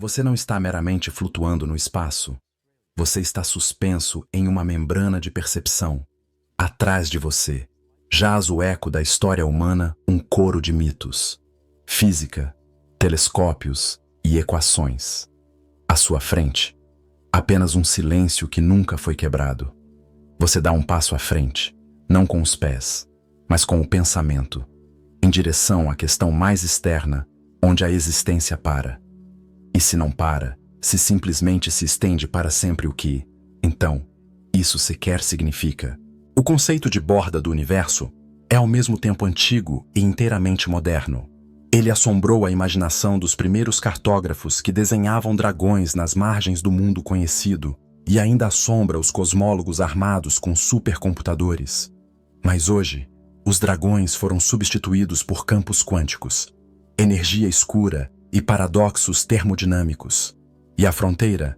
Você não está meramente flutuando no espaço. Você está suspenso em uma membrana de percepção. Atrás de você, jaz o eco da história humana, um coro de mitos, física, telescópios e equações. À sua frente, apenas um silêncio que nunca foi quebrado. Você dá um passo à frente, não com os pés, mas com o pensamento, em direção à questão mais externa, onde a existência para. E se não para, se simplesmente se estende para sempre o que, então, isso sequer significa. O conceito de borda do universo é ao mesmo tempo antigo e inteiramente moderno. Ele assombrou a imaginação dos primeiros cartógrafos que desenhavam dragões nas margens do mundo conhecido e ainda assombra os cosmólogos armados com supercomputadores. Mas hoje, os dragões foram substituídos por campos quânticos, energia escura e paradoxos termodinâmicos. E a fronteira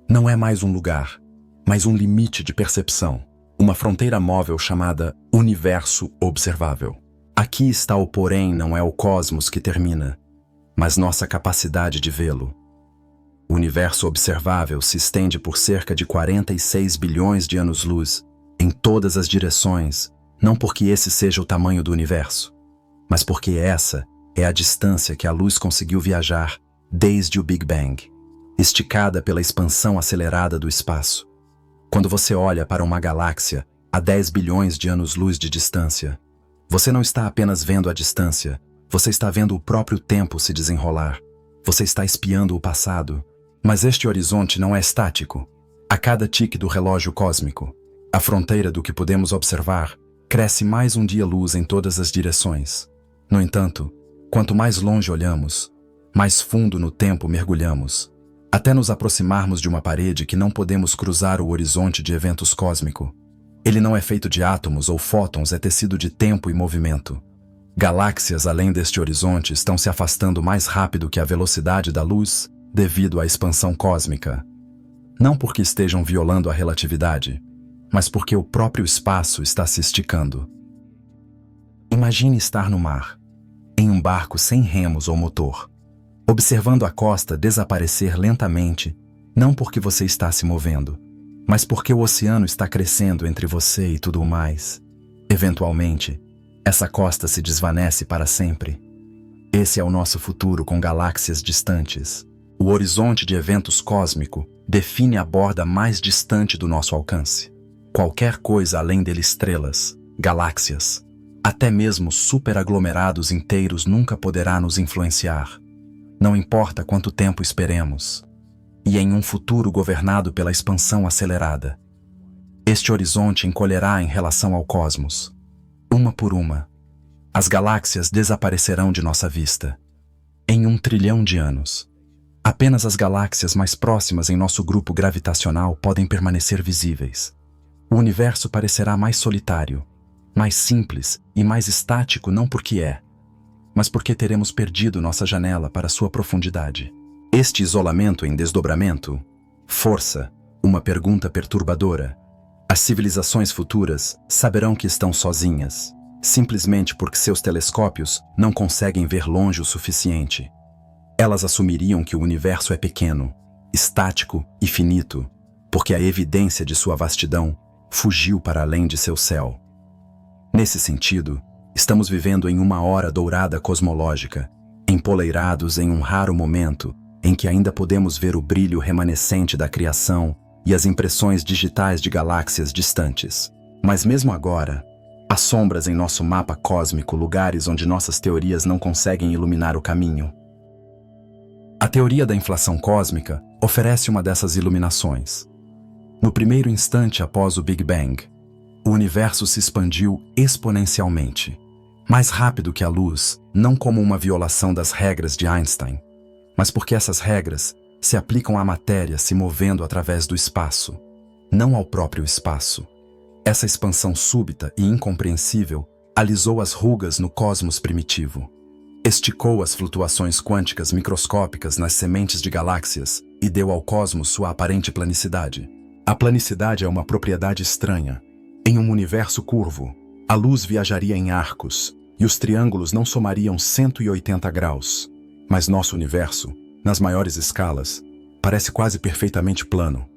não é mais um lugar, mas um limite de percepção, uma fronteira móvel chamada universo observável. Aqui está o porém, não é o cosmos que termina, mas nossa capacidade de vê-lo. O universo observável se estende por cerca de 46 bilhões de anos-luz, em todas as direções, não porque esse seja o tamanho do universo, mas porque essa é a distância que a luz conseguiu viajar desde o Big Bang, esticada pela expansão acelerada do espaço. Quando você olha para uma galáxia a 10 bilhões de anos-luz de distância, você não está apenas vendo a distância, você está vendo o próprio tempo se desenrolar. Você está espiando o passado. Mas este horizonte não é estático. A cada tique do relógio cósmico, a fronteira do que podemos observar cresce mais um dia-luz em todas as direções. No entanto, quanto mais longe olhamos, mais fundo no tempo mergulhamos, até nos aproximarmos de uma parede que não podemos cruzar o horizonte de eventos cósmico. Ele não é feito de átomos ou fótons, é tecido de tempo e movimento. Galáxias além deste horizonte estão se afastando mais rápido que a velocidade da luz devido à expansão cósmica. Não porque estejam violando a relatividade, mas porque o próprio espaço está se esticando. Imagine estar no mar, em um barco sem remos ou motor, observando a costa desaparecer lentamente, não porque você está se movendo, mas porque o oceano está crescendo entre você e tudo o mais. Eventualmente, essa costa se desvanece para sempre. Esse é o nosso futuro com galáxias distantes. O horizonte de eventos cósmico define a borda mais distante do nosso alcance. Qualquer coisa além dele, estrelas, galáxias, até mesmo superaglomerados inteiros, nunca poderá nos influenciar. Não importa quanto tempo esperemos. E em um futuro governado pela expansão acelerada, este horizonte encolherá em relação ao cosmos. Uma por uma, as galáxias desaparecerão de nossa vista. Em 1 trilhão de anos, apenas as galáxias mais próximas em nosso grupo gravitacional podem permanecer visíveis. O universo parecerá mais solitário, mais simples e mais estático, não porque é, mas porque teremos perdido nossa janela para sua profundidade. Este isolamento em desdobramento força uma pergunta perturbadora. As civilizações futuras saberão que estão sozinhas, simplesmente porque seus telescópios não conseguem ver longe o suficiente. Elas assumiriam que o universo é pequeno, estático e finito, porque a evidência de sua vastidão fugiu para além de seu céu. Nesse sentido, estamos vivendo em uma hora dourada cosmológica, empoleirados em um raro momento em que ainda podemos ver o brilho remanescente da criação e as impressões digitais de galáxias distantes. Mas mesmo agora, há sombras em nosso mapa cósmico, lugares onde nossas teorias não conseguem iluminar o caminho. A teoria da inflação cósmica oferece uma dessas iluminações. No primeiro instante após o Big Bang, o universo se expandiu exponencialmente, mais rápido que a luz, não como uma violação das regras de Einstein, mas porque essas regras se aplicam à matéria se movendo através do espaço, não ao próprio espaço. Essa expansão súbita e incompreensível alisou as rugas no cosmos primitivo, esticou as flutuações quânticas microscópicas nas sementes de galáxias e deu ao cosmos sua aparente planicidade. A planicidade é uma propriedade estranha. Em um universo curvo, a luz viajaria em arcos e os triângulos não somariam 180 graus. Mas nosso universo nas maiores escalas, parece quase perfeitamente plano.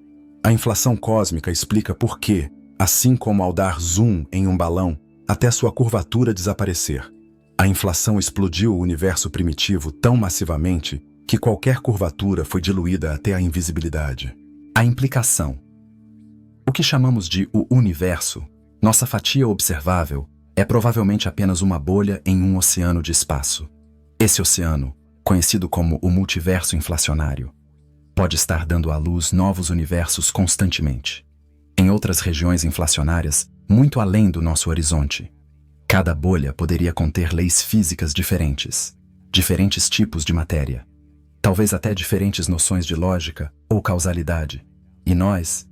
A inflação cósmica explica por que, assim como ao dar zoom em um balão até sua curvatura desaparecer, a inflação explodiu o universo primitivo tão massivamente que qualquer curvatura foi diluída até a invisibilidade. A implicação. O que chamamos de o universo, nossa fatia observável, é provavelmente apenas uma bolha em um oceano de espaço. Esse oceano, conhecido como o multiverso inflacionário, pode estar dando à luz novos universos constantemente, em outras regiões inflacionárias, muito além do nosso horizonte. Cada bolha poderia conter leis físicas diferentes, diferentes tipos de matéria, talvez até diferentes noções de lógica ou causalidade. E nós,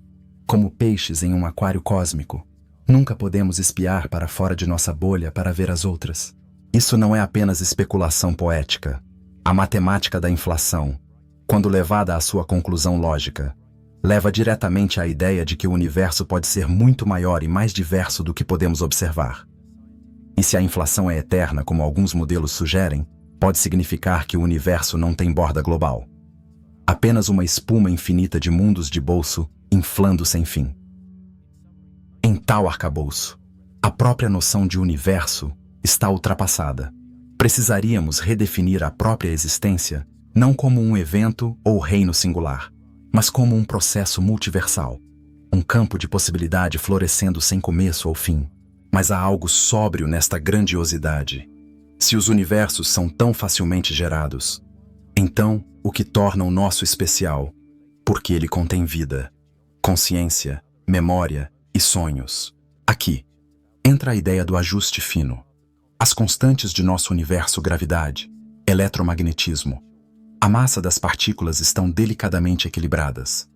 como peixes em um aquário cósmico, nunca podemos espiar para fora de nossa bolha para ver as outras. Isso não é apenas especulação poética. A matemática da inflação, quando levada à sua conclusão lógica, leva diretamente à ideia de que o universo pode ser muito maior e mais diverso do que podemos observar. E se a inflação é eterna, como alguns modelos sugerem, pode significar que o universo não tem borda global. Apenas uma espuma infinita de mundos de bolso inflando sem fim. Em tal arcabouço, a própria noção de universo está ultrapassada. Precisaríamos redefinir a própria existência não como um evento ou reino singular, mas como um processo multiversal, um campo de possibilidade florescendo sem começo ou fim. Mas há algo sóbrio nesta grandiosidade. Se os universos são tão facilmente gerados, então o que torna o nosso especial? Porque ele contém vida, consciência, memória e sonhos. Aqui entra a ideia do ajuste fino. As constantes de nosso universo, gravidade, eletromagnetismo, a massa das partículas estão delicadamente equilibradas.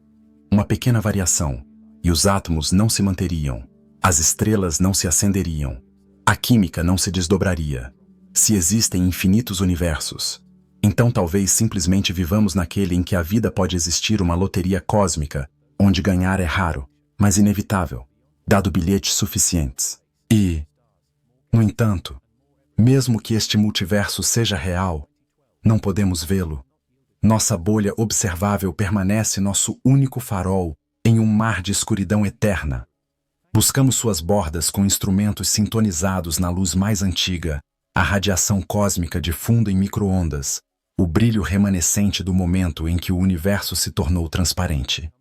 Uma pequena variação, e os átomos não se manteriam, as estrelas não se acenderiam, a química não se desdobraria. Se existem infinitos universos, então talvez simplesmente vivamos naquele em que a vida pode existir uma loteria cósmica, onde ganhar é raro, mas inevitável, dado bilhetes suficientes. E, no entanto, mesmo que este multiverso seja real, não podemos vê-lo. Nossa bolha observável permanece nosso único farol em um mar de escuridão eterna. Buscamos suas bordas com instrumentos sintonizados na luz mais antiga, a radiação cósmica de fundo em micro-ondas, o brilho remanescente do momento em que o universo se tornou transparente.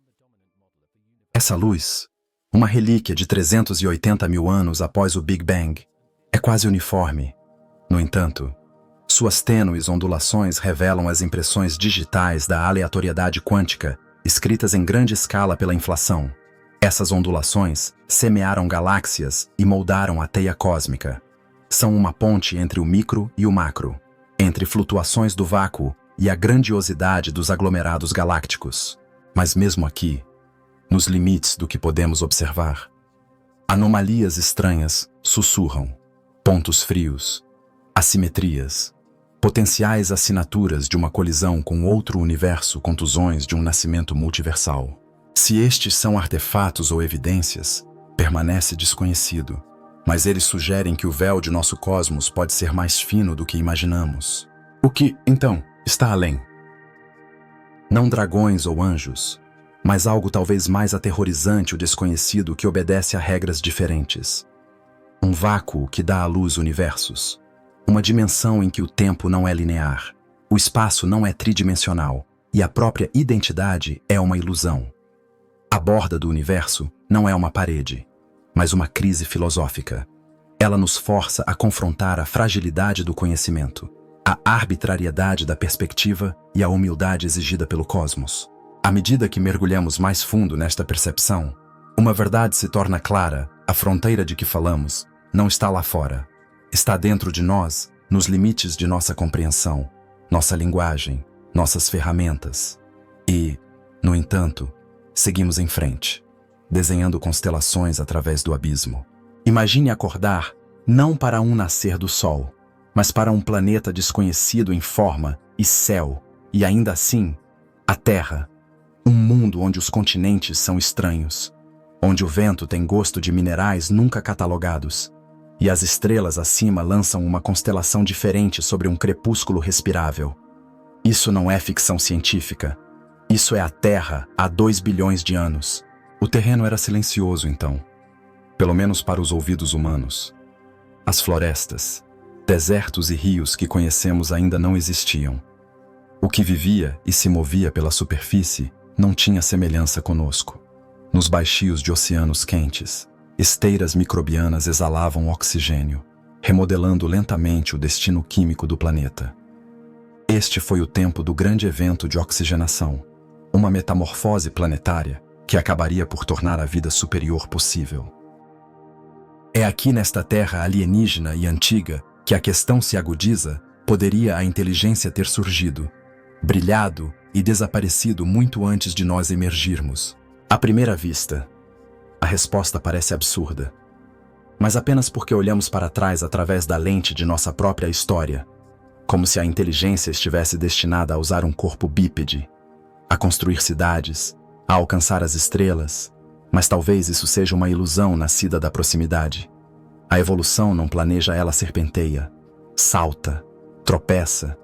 Essa luz, uma relíquia de 380 mil anos após o Big Bang, é quase uniforme. No entanto, suas tênues ondulações revelam as impressões digitais da aleatoriedade quântica, escritas em grande escala pela inflação. Essas ondulações semearam galáxias e moldaram a teia cósmica. São uma ponte entre o micro e o macro, entre flutuações do vácuo e a grandiosidade dos aglomerados galácticos. Mas mesmo aqui, nos limites do que podemos observar, anomalias estranhas sussurram, pontos frios, assimetrias, potenciais assinaturas de uma colisão com outro universo, contusões de um nascimento multiversal. Se estes são artefatos ou evidências, permanece desconhecido, mas eles sugerem que o véu de nosso cosmos pode ser mais fino do que imaginamos. O que, então, está além? Não dragões ou anjos, mas algo talvez mais aterrorizante, o desconhecido que obedece a regras diferentes. Um vácuo que dá à luz universos. Uma dimensão em que o tempo não é linear, o espaço não é tridimensional e a própria identidade é uma ilusão. A borda do universo não é uma parede, mas uma crise filosófica. Ela nos força a confrontar a fragilidade do conhecimento, a arbitrariedade da perspectiva e a humildade exigida pelo cosmos. À medida que mergulhamos mais fundo nesta percepção, uma verdade se torna clara: a fronteira de que falamos não está lá fora. Está dentro de nós, nos limites de nossa compreensão, nossa linguagem, nossas ferramentas. E, no entanto, seguimos em frente, desenhando constelações através do abismo. Imagine acordar não para um nascer do Sol, mas para um planeta desconhecido em forma e céu, e ainda assim, a Terra, um mundo onde os continentes são estranhos, onde o vento tem gosto de minerais nunca catalogados, e as estrelas acima lançam uma constelação diferente sobre um crepúsculo respirável. Isso não é ficção científica. Isso é a Terra há 2 bilhões de anos. O terreno era silencioso então, pelo menos para os ouvidos humanos. As florestas, desertos e rios que conhecemos ainda não existiam. O que vivia e se movia pela superfície não tinha semelhança conosco. Nos baixios de oceanos quentes, esteiras microbianas exalavam oxigênio, remodelando lentamente o destino químico do planeta. Este foi o tempo do grande evento de oxigenação, uma metamorfose planetária que acabaria por tornar a vida superior possível. É aqui nesta Terra alienígena e antiga que a questão se agudiza: poderia a inteligência ter surgido, brilhado e desaparecido muito antes de nós emergirmos? À primeira vista, a resposta parece absurda. Mas apenas porque olhamos para trás através da lente de nossa própria história, como se a inteligência estivesse destinada a usar um corpo bípede, a construir cidades, a alcançar as estrelas, mas talvez isso seja uma ilusão nascida da proximidade. A evolução não planeja, ela serpenteia, salta, tropeça,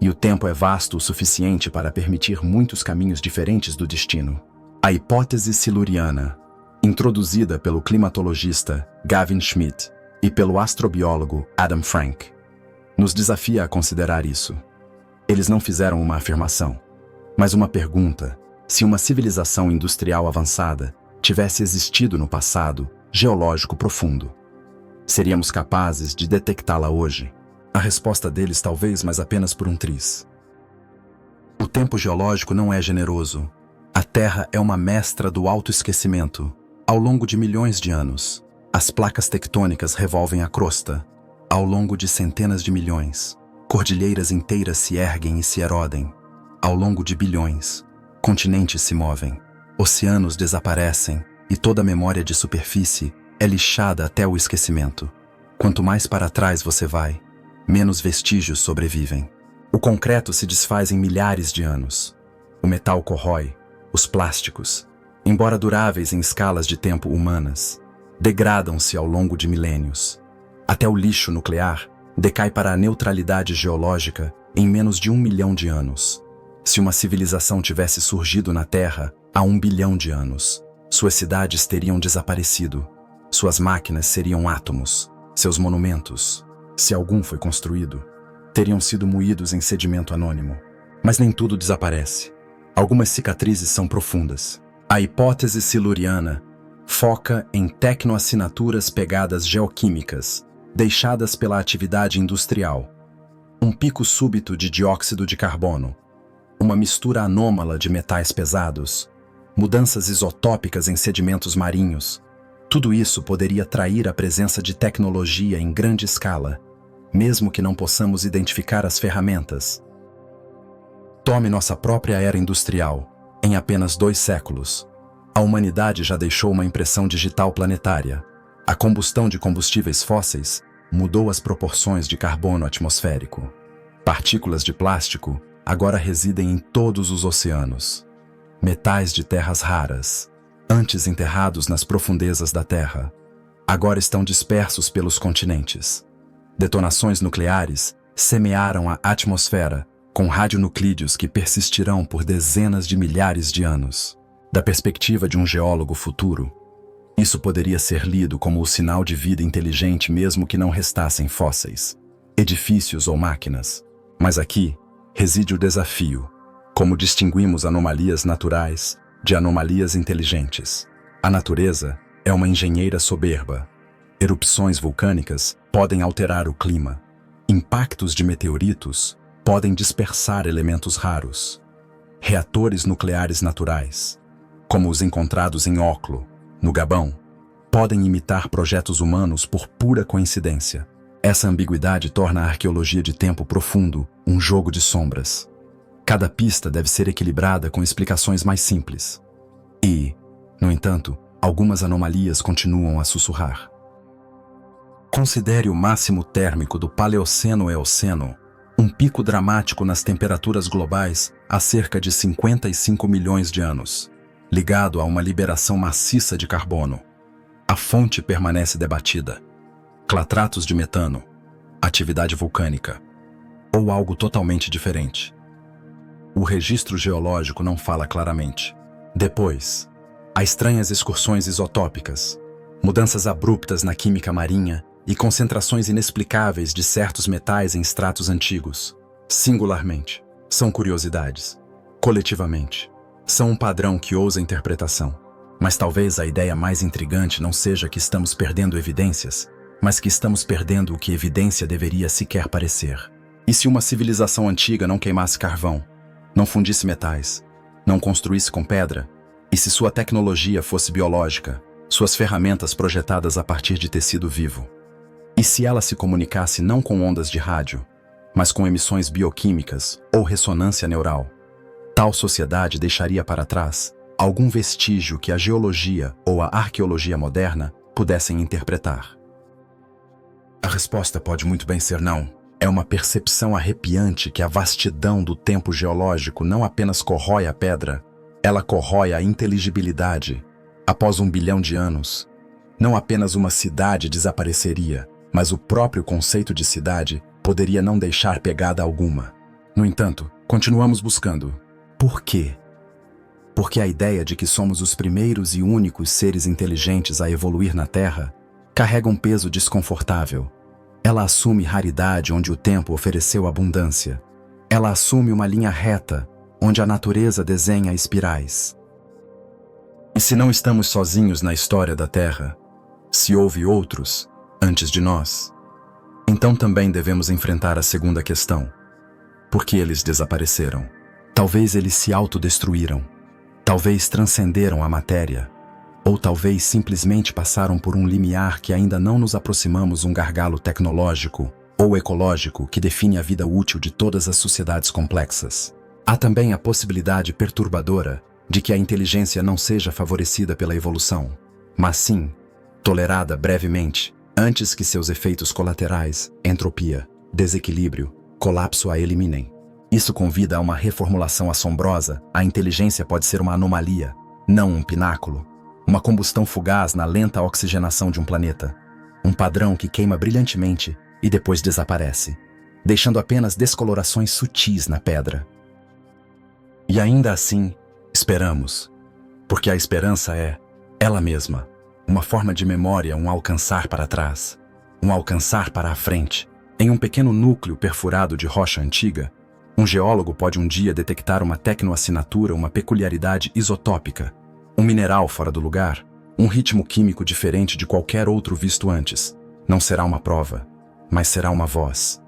e o tempo é vasto o suficiente para permitir muitos caminhos diferentes do destino. A hipótese siluriana, introduzida pelo climatologista Gavin Schmidt e pelo astrobiólogo Adam Frank, nos desafia a considerar isso. Eles não fizeram uma afirmação, mas uma pergunta: se uma civilização industrial avançada tivesse existido no passado geológico profundo, seríamos capazes de detectá-la hoje? A resposta deles talvez, mas apenas por um triz. O tempo geológico não é generoso. A Terra é uma mestra do autoesquecimento. Ao longo de milhões de anos, as placas tectônicas revolvem a crosta. Ao longo de centenas de milhões, cordilheiras inteiras se erguem e se erodem. Ao longo de bilhões, continentes se movem, oceanos desaparecem e toda a memória de superfície é lixada até o esquecimento. Quanto mais para trás você vai, menos vestígios sobrevivem. O concreto se desfaz em milhares de anos. O metal corrói. Os plásticos, embora duráveis em escalas de tempo humanas, degradam-se ao longo de milênios. Até o lixo nuclear decai para a neutralidade geológica em menos de 1 milhão de anos. Se uma civilização tivesse surgido na Terra há 1 bilhão de anos, suas cidades teriam desaparecido. Suas máquinas seriam átomos. Seus monumentos, se algum foi construído, teriam sido moídos em sedimento anônimo. Mas nem tudo desaparece. Algumas cicatrizes são profundas. A hipótese siluriana foca em tecnoassinaturas pegadas geoquímicas, deixadas pela atividade industrial. Um pico súbito de dióxido de carbono, uma mistura anômala de metais pesados, mudanças isotópicas em sedimentos marinhos. Tudo isso poderia trair a presença de tecnologia em grande escala, mesmo que não possamos identificar as ferramentas. Tome nossa própria era industrial. Em apenas 2 séculos, a humanidade já deixou uma impressão digital planetária. A combustão de combustíveis fósseis mudou as proporções de carbono atmosférico. Partículas de plástico agora residem em todos os oceanos. Metais de terras raras, antes enterrados nas profundezas da Terra, agora estão dispersos pelos continentes. Detonações nucleares semearam a atmosfera com radionuclídeos que persistirão por dezenas de milhares de anos. Da perspectiva de um geólogo futuro, isso poderia ser lido como o sinal de vida inteligente mesmo que não restassem fósseis, edifícios ou máquinas. Mas aqui reside o desafio: como distinguimos anomalias naturais de anomalias inteligentes? A natureza é uma engenheira soberba. Erupções vulcânicas podem alterar o clima. Impactos de meteoritos podem dispersar elementos raros. Reatores nucleares naturais, como os encontrados em Oklo, no Gabão, podem imitar projetos humanos por pura coincidência. Essa ambiguidade torna a arqueologia de tempo profundo um jogo de sombras. Cada pista deve ser equilibrada com explicações mais simples. E, no entanto, algumas anomalias continuam a sussurrar. Considere o máximo térmico do Paleoceno-Eoceno, um pico dramático nas temperaturas globais há cerca de 55 milhões de anos, ligado a uma liberação maciça de carbono. A fonte permanece debatida. Clatratos de metano, atividade vulcânica, ou algo totalmente diferente. o registro geológico não fala claramente. Depois, há estranhas excursões isotópicas, mudanças abruptas na química marinha e concentrações inexplicáveis de certos metais em estratos antigos. Singularmente, são curiosidades. Coletivamente, são um padrão que ousa interpretação. Mas talvez a ideia mais intrigante não seja que estamos perdendo evidências, mas que estamos perdendo o que evidência deveria sequer parecer. E se uma civilização antiga não queimasse carvão, não fundisse metais, não construísse com pedra, e se sua tecnologia fosse biológica, suas ferramentas projetadas a partir de tecido vivo? E se ela se comunicasse não com ondas de rádio, mas com emissões bioquímicas ou ressonância neural? Tal sociedade deixaria para trás algum vestígio que a geologia ou a arqueologia moderna pudessem interpretar. A resposta pode muito bem ser não. É uma percepção arrepiante que a vastidão do tempo geológico não apenas corrói a pedra, ela corrói a inteligibilidade. Após 1 bilhão de anos, não apenas uma cidade desapareceria, mas o próprio conceito de cidade poderia não deixar pegada alguma. No entanto, continuamos buscando. Por quê? Porque a ideia de que somos os primeiros e únicos seres inteligentes a evoluir na Terra carrega um peso desconfortável. Ela assume raridade onde o tempo ofereceu abundância. Ela assume uma linha reta onde a natureza desenha espirais. E se não estamos sozinhos na história da Terra, se houve outros antes de nós, então também devemos enfrentar a segunda questão. Por que eles desapareceram? Talvez eles se autodestruíram. Talvez transcenderam a matéria. Ou talvez simplesmente passaram por um limiar que ainda não nos aproximamos um gargalo tecnológico ou ecológico que define a vida útil de todas as sociedades complexas. Há também a possibilidade perturbadora de que a inteligência não seja favorecida pela evolução, mas sim tolerada brevemente, antes que seus efeitos colaterais, entropia, desequilíbrio, colapso a eliminem. Isso convida a uma reformulação assombrosa. A inteligência pode ser uma anomalia, não um pináculo. Uma combustão fugaz na lenta oxigenação de um planeta. Um padrão que queima brilhantemente e depois desaparece, deixando apenas descolorações sutis na pedra. E ainda assim, esperamos. Porque a esperança é, ela mesma, uma forma de memória, um alcançar para trás, um alcançar para a frente. Em um pequeno núcleo perfurado de rocha antiga, um geólogo pode um dia detectar uma tecnoassinatura, uma peculiaridade isotópica, um mineral fora do lugar, um ritmo químico diferente de qualquer outro visto antes. Não será uma prova, mas será uma voz,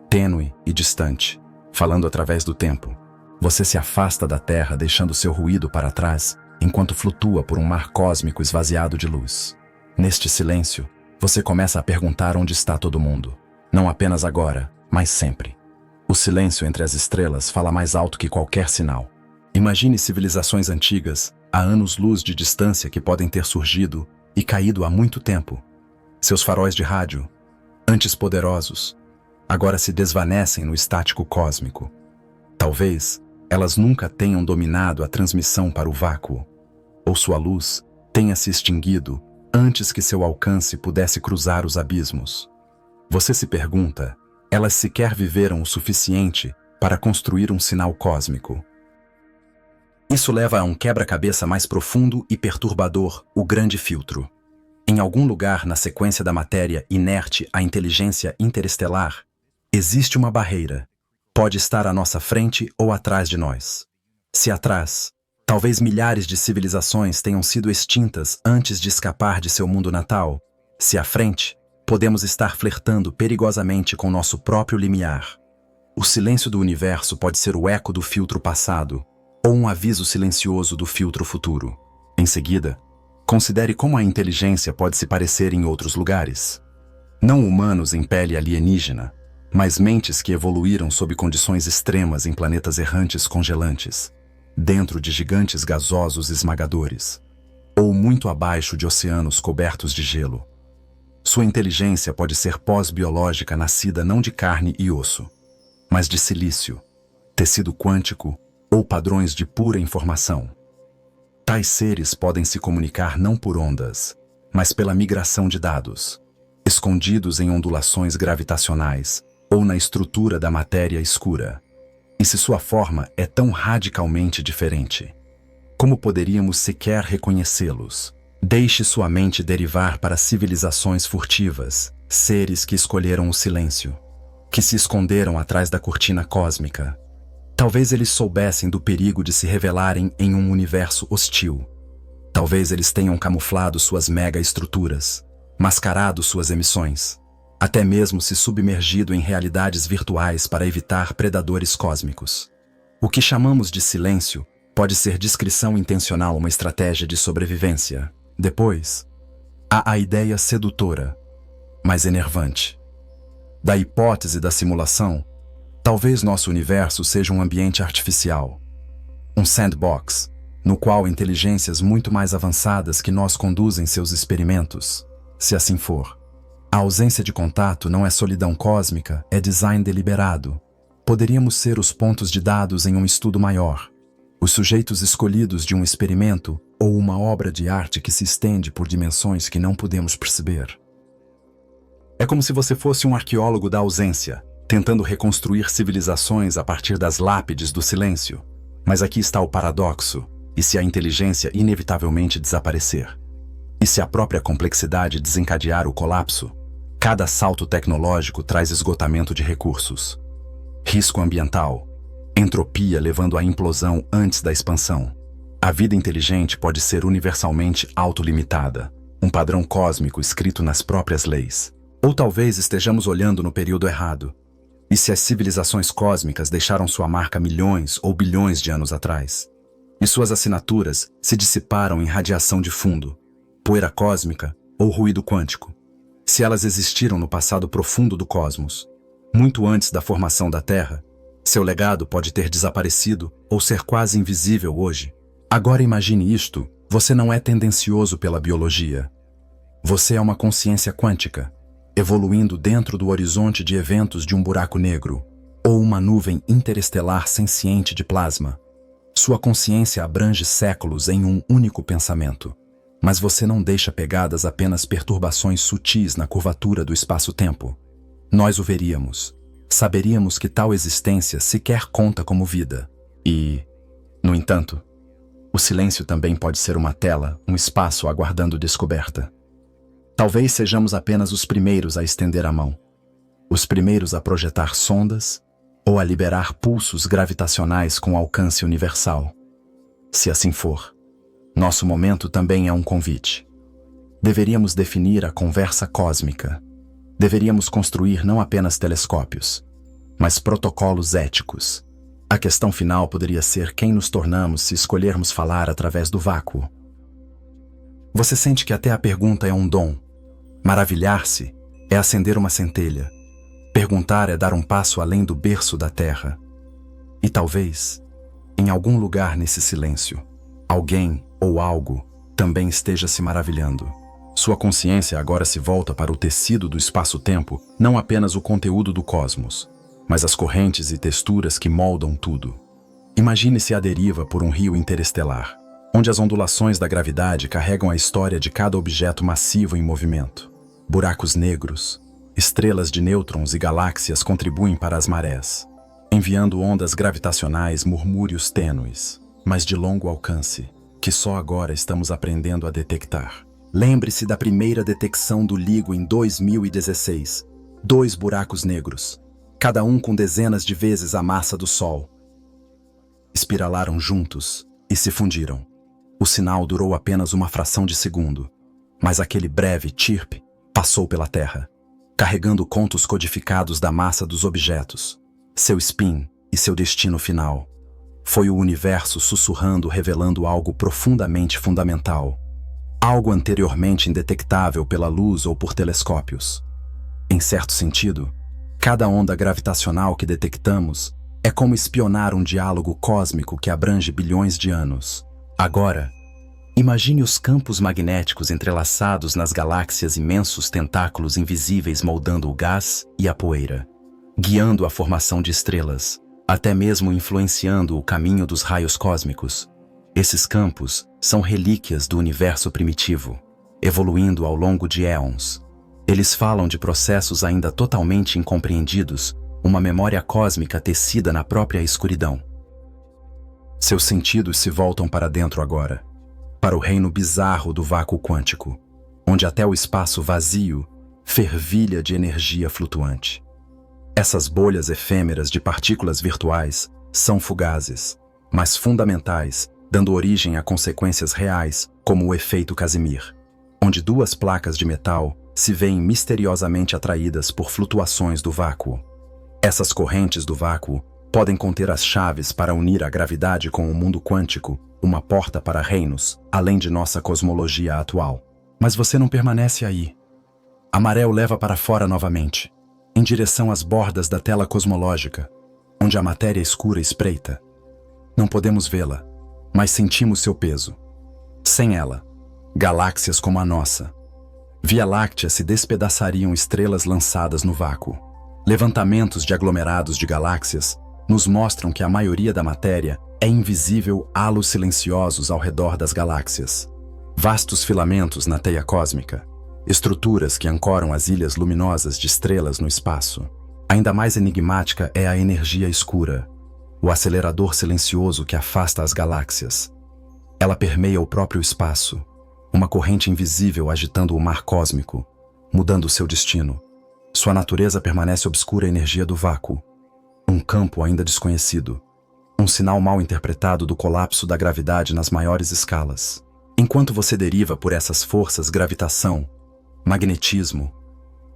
tênue e distante, falando através do tempo. Você se afasta da Terra deixando seu ruído para trás, enquanto flutua por um mar cósmico esvaziado de luz. Neste silêncio, você começa a perguntar onde está todo mundo. Não apenas agora, mas sempre. O silêncio entre as estrelas fala mais alto que qualquer sinal. Imagine civilizações antigas, a anos-luz de distância que podem ter surgido e caído há muito tempo. Seus faróis de rádio, antes poderosos, agora se desvanecem no estático cósmico. Talvez elas nunca tenham dominado a transmissão para o vácuo, ou sua luz tenha se extinguido antes que seu alcance pudesse cruzar os abismos. Você se pergunta, elas sequer viveram o suficiente para construir um sinal cósmico? Isso leva a um quebra-cabeça mais profundo e perturbador, o grande filtro. Em algum lugar na sequência da matéria inerte à inteligência interestelar, existe uma barreira. Pode estar à nossa frente ou atrás de nós. Se atrás, talvez milhares de civilizações tenham sido extintas antes de escapar de seu mundo natal. Se à frente, podemos estar flertando perigosamente com nosso próprio limiar. O silêncio do universo pode ser o eco do filtro passado, ou um aviso silencioso do filtro futuro. Em seguida, considere como a inteligência pode se parecer em outros lugares. Não humanos em pele alienígena, mas mentes que evoluíram sob condições extremas em planetas errantes congelantes, dentro de gigantes gasosos esmagadores, ou muito abaixo de oceanos cobertos de gelo. Sua inteligência pode ser pós-biológica nascida não de carne e osso, mas de silício, tecido quântico ou padrões de pura informação. Tais seres podem se comunicar não por ondas, mas pela migração de dados, escondidos em ondulações gravitacionais ou na estrutura da matéria escura. E se sua forma é tão radicalmente diferente? Como poderíamos sequer reconhecê-los? Deixe sua mente derivar para civilizações furtivas, seres que escolheram o silêncio, que se esconderam atrás da cortina cósmica. Talvez eles soubessem do perigo de se revelarem em um universo hostil. Talvez eles tenham camuflado suas mega-estruturas, mascarado suas emissões, até mesmo se submergido em realidades virtuais para evitar predadores cósmicos. O que chamamos de silêncio pode ser discrição intencional, uma estratégia de sobrevivência. Depois, há a ideia sedutora, mas enervante, da hipótese da simulação. Talvez nosso universo seja um ambiente artificial, um sandbox, no qual inteligências muito mais avançadas que nós conduzem seus experimentos. Se assim for, a ausência de contato não é solidão cósmica, é design deliberado. Poderíamos ser os pontos de dados em um estudo maior, os sujeitos escolhidos de um experimento ou uma obra de arte que se estende por dimensões que não podemos perceber. É como se você fosse um arqueólogo da ausência, tentando reconstruir civilizações a partir das lápides do silêncio. Mas aqui está o paradoxo. E se a inteligência inevitavelmente desaparecer? E se a própria complexidade desencadear o colapso? Cada salto tecnológico traz esgotamento de recursos, risco ambiental, entropia levando à implosão antes da expansão. A vida inteligente pode ser universalmente autolimitada, um padrão cósmico escrito nas próprias leis. Ou talvez estejamos olhando no período errado. E se as civilizações cósmicas deixaram sua marca milhões ou bilhões de anos atrás? E suas assinaturas se dissiparam em radiação de fundo, poeira cósmica ou ruído quântico? Se elas existiram no passado profundo do cosmos, muito antes da formação da Terra, seu legado pode ter desaparecido ou ser quase invisível hoje. Agora imagine isto: você não é tendencioso pela biologia. Você é uma consciência quântica, evoluindo dentro do horizonte de eventos de um buraco negro ou uma nuvem interestelar senciente de plasma. Sua consciência abrange séculos em um único pensamento, mas você não deixa pegadas apenas perturbações sutis na curvatura do espaço-tempo. Nós o veríamos, saberíamos que tal existência sequer conta como vida. E, no entanto, o silêncio também pode ser uma tela, um espaço aguardando descoberta. Talvez sejamos apenas os primeiros a estender a mão, os primeiros a projetar sondas ou a liberar pulsos gravitacionais com alcance universal. Se assim for, nosso momento também é um convite. Deveríamos definir a conversa cósmica. Deveríamos construir não apenas telescópios, mas protocolos éticos. A questão final poderia ser quem nos tornamos se escolhermos falar através do vácuo. Você sente que até a pergunta é um dom. Maravilhar-se é acender uma centelha. Perguntar é dar um passo além do berço da terra. E talvez, em algum lugar nesse silêncio, alguém ou algo também esteja se maravilhando. Sua consciência agora se volta para o tecido do espaço-tempo, não apenas o conteúdo do cosmos, mas as correntes e texturas que moldam tudo. Imagine-se à deriva por um rio interestelar, onde as ondulações da gravidade carregam a história de cada objeto massivo em movimento. Buracos negros, estrelas de nêutrons e galáxias contribuem para as marés, enviando ondas gravitacionais, murmúrios tênues, mas de longo alcance, que só agora estamos aprendendo a detectar. Lembre-se da primeira detecção do LIGO em 2016. 2 buracos negros, cada um com dezenas de vezes a massa do Sol. Espiralaram juntos e se fundiram. O sinal durou apenas uma fração de segundo, mas aquele breve chirp passou pela Terra, carregando contos codificados da massa dos objetos, seu spin e seu destino final. Foi o universo sussurrando, revelando algo profundamente fundamental, algo anteriormente indetectável pela luz ou por telescópios. Em certo sentido, cada onda gravitacional que detectamos é como espionar um diálogo cósmico que abrange bilhões de anos. Agora, imagine os campos magnéticos entrelaçados nas galáxias, imensos tentáculos invisíveis moldando o gás e a poeira, guiando a formação de estrelas, até mesmo influenciando o caminho dos raios cósmicos. Esses campos são relíquias do universo primitivo, evoluindo ao longo de éons. Eles falam de processos ainda totalmente incompreendidos, uma memória cósmica tecida na própria escuridão. Seus sentidos se voltam para dentro agora, para o reino bizarro do vácuo quântico, onde até o espaço vazio fervilha de energia flutuante. Essas bolhas efêmeras de partículas virtuais são fugazes, mas fundamentais, dando origem a consequências reais, como o efeito Casimir, onde duas placas de metal se veem misteriosamente atraídas por flutuações do vácuo. Essas correntes do vácuo podem conter as chaves para unir a gravidade com o mundo quântico, uma porta para reinos, além de nossa cosmologia atual. Mas você não permanece aí. A maré o leva para fora novamente, em direção às bordas da tela cosmológica, onde a matéria escura espreita. Não podemos vê-la, mas sentimos seu peso. Sem ela, galáxias como a nossa, Via Láctea, se despedaçariam estrelas lançadas no vácuo. Levantamentos de aglomerados de galáxias nos mostram que a maioria da matéria é invisível halos silenciosos ao redor das galáxias. Vastos filamentos na teia cósmica, estruturas que ancoram as ilhas luminosas de estrelas no espaço. Ainda mais enigmática é a energia escura, o acelerador silencioso que afasta as galáxias. Ela permeia o próprio espaço, uma corrente invisível agitando o mar cósmico, mudando seu destino. Sua natureza permanece obscura à energia do vácuo, um campo ainda desconhecido, um sinal mal interpretado do colapso da gravidade nas maiores escalas. Enquanto você deriva por essas forças, gravitação, magnetismo,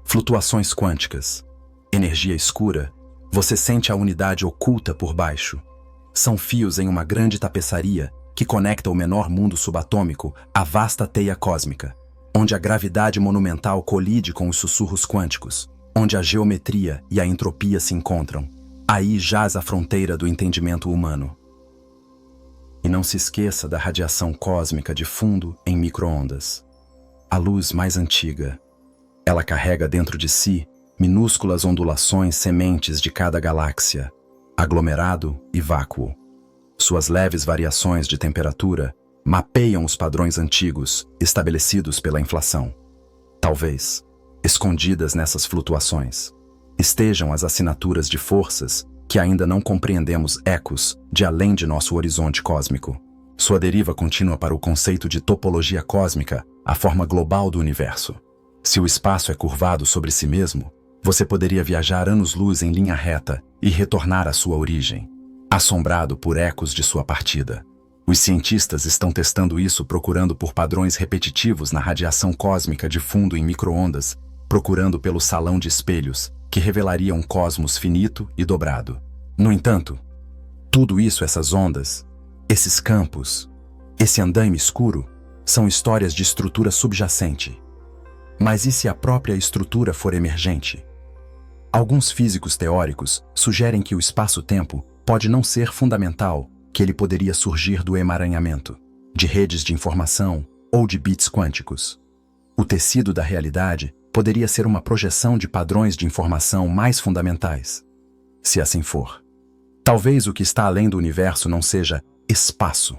flutuações quânticas, energia escura, você sente a unidade oculta por baixo. São fios em uma grande tapeçaria que conecta o menor mundo subatômico à vasta teia cósmica, onde a gravidade monumental colide com os sussurros quânticos, onde a geometria e a entropia se encontram. Aí jaz a fronteira do entendimento humano. E não se esqueça da radiação cósmica de fundo em micro-ondas. A luz mais antiga. Ela carrega dentro de si minúsculas ondulações sementes de cada galáxia, aglomerado e vácuo. Suas leves variações de temperatura mapeiam os padrões antigos estabelecidos pela inflação. Talvez, escondidas nessas flutuações, estejam as assinaturas de forças que ainda não compreendemos, ecos de além de nosso horizonte cósmico. Sua deriva contínua para o conceito de topologia cósmica, a forma global do universo. Se o espaço é curvado sobre si mesmo, você poderia viajar anos-luz em linha reta e retornar à sua origem, assombrado por ecos de sua partida. Os cientistas estão testando isso, procurando por padrões repetitivos na radiação cósmica de fundo em micro-ondas, procurando pelo salão de espelhos, que revelaria um cosmos finito e dobrado. No entanto, tudo isso, essas ondas, esses campos, esse andaime escuro, são histórias de estrutura subjacente. Mas e se a própria estrutura for emergente? Alguns físicos teóricos sugerem que o espaço-tempo pode não ser fundamental, que ele poderia surgir do emaranhamento, de redes de informação ou de bits quânticos. O tecido da realidade poderia ser uma projeção de padrões de informação mais fundamentais. Se assim for, talvez o que está além do universo não seja espaço,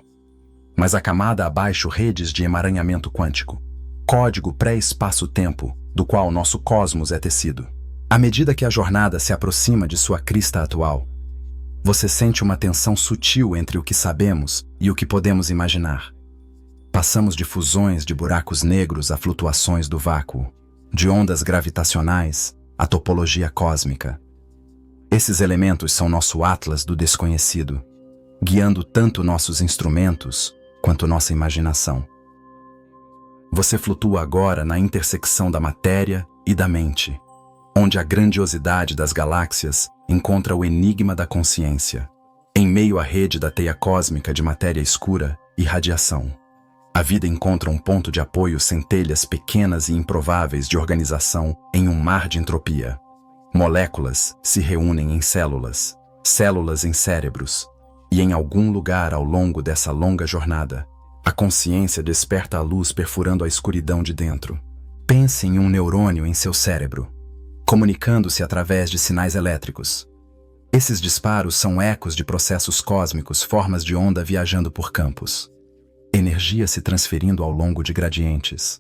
mas a camada abaixo, redes de emaranhamento quântico, código pré-espaço-tempo do qual nosso cosmos é tecido. À medida que a jornada se aproxima de sua crista atual, você sente uma tensão sutil entre o que sabemos e o que podemos imaginar. Passamos de fusões de buracos negros a flutuações do vácuo, de ondas gravitacionais à topologia cósmica. Esses elementos são nosso atlas do desconhecido, guiando tanto nossos instrumentos quanto nossa imaginação. Você flutua agora na intersecção da matéria e da mente, onde a grandiosidade das galáxias encontra o enigma da consciência, em meio à rede da teia cósmica de matéria escura e radiação. A vida encontra um ponto de apoio, centelhas pequenas e improváveis de organização em um mar de entropia. Moléculas se reúnem em células, células em cérebros, e em algum lugar ao longo dessa longa jornada, a consciência desperta a luz perfurando a escuridão de dentro. Pense em um neurônio em seu cérebro, comunicando-se através de sinais elétricos. Esses disparos são ecos de processos cósmicos, formas de onda viajando por campos. Energia se transferindo ao longo de gradientes.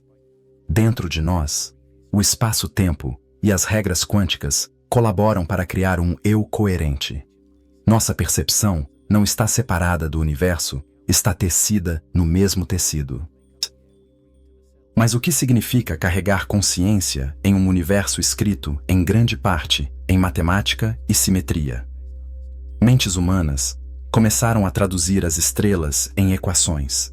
Dentro de nós, o espaço-tempo e as regras quânticas colaboram para criar um eu coerente. Nossa percepção não está separada do universo, está tecida no mesmo tecido. Mas o que significa carregar consciência em um universo escrito, em grande parte, em matemática e simetria? Mentes humanas começaram a traduzir as estrelas em equações.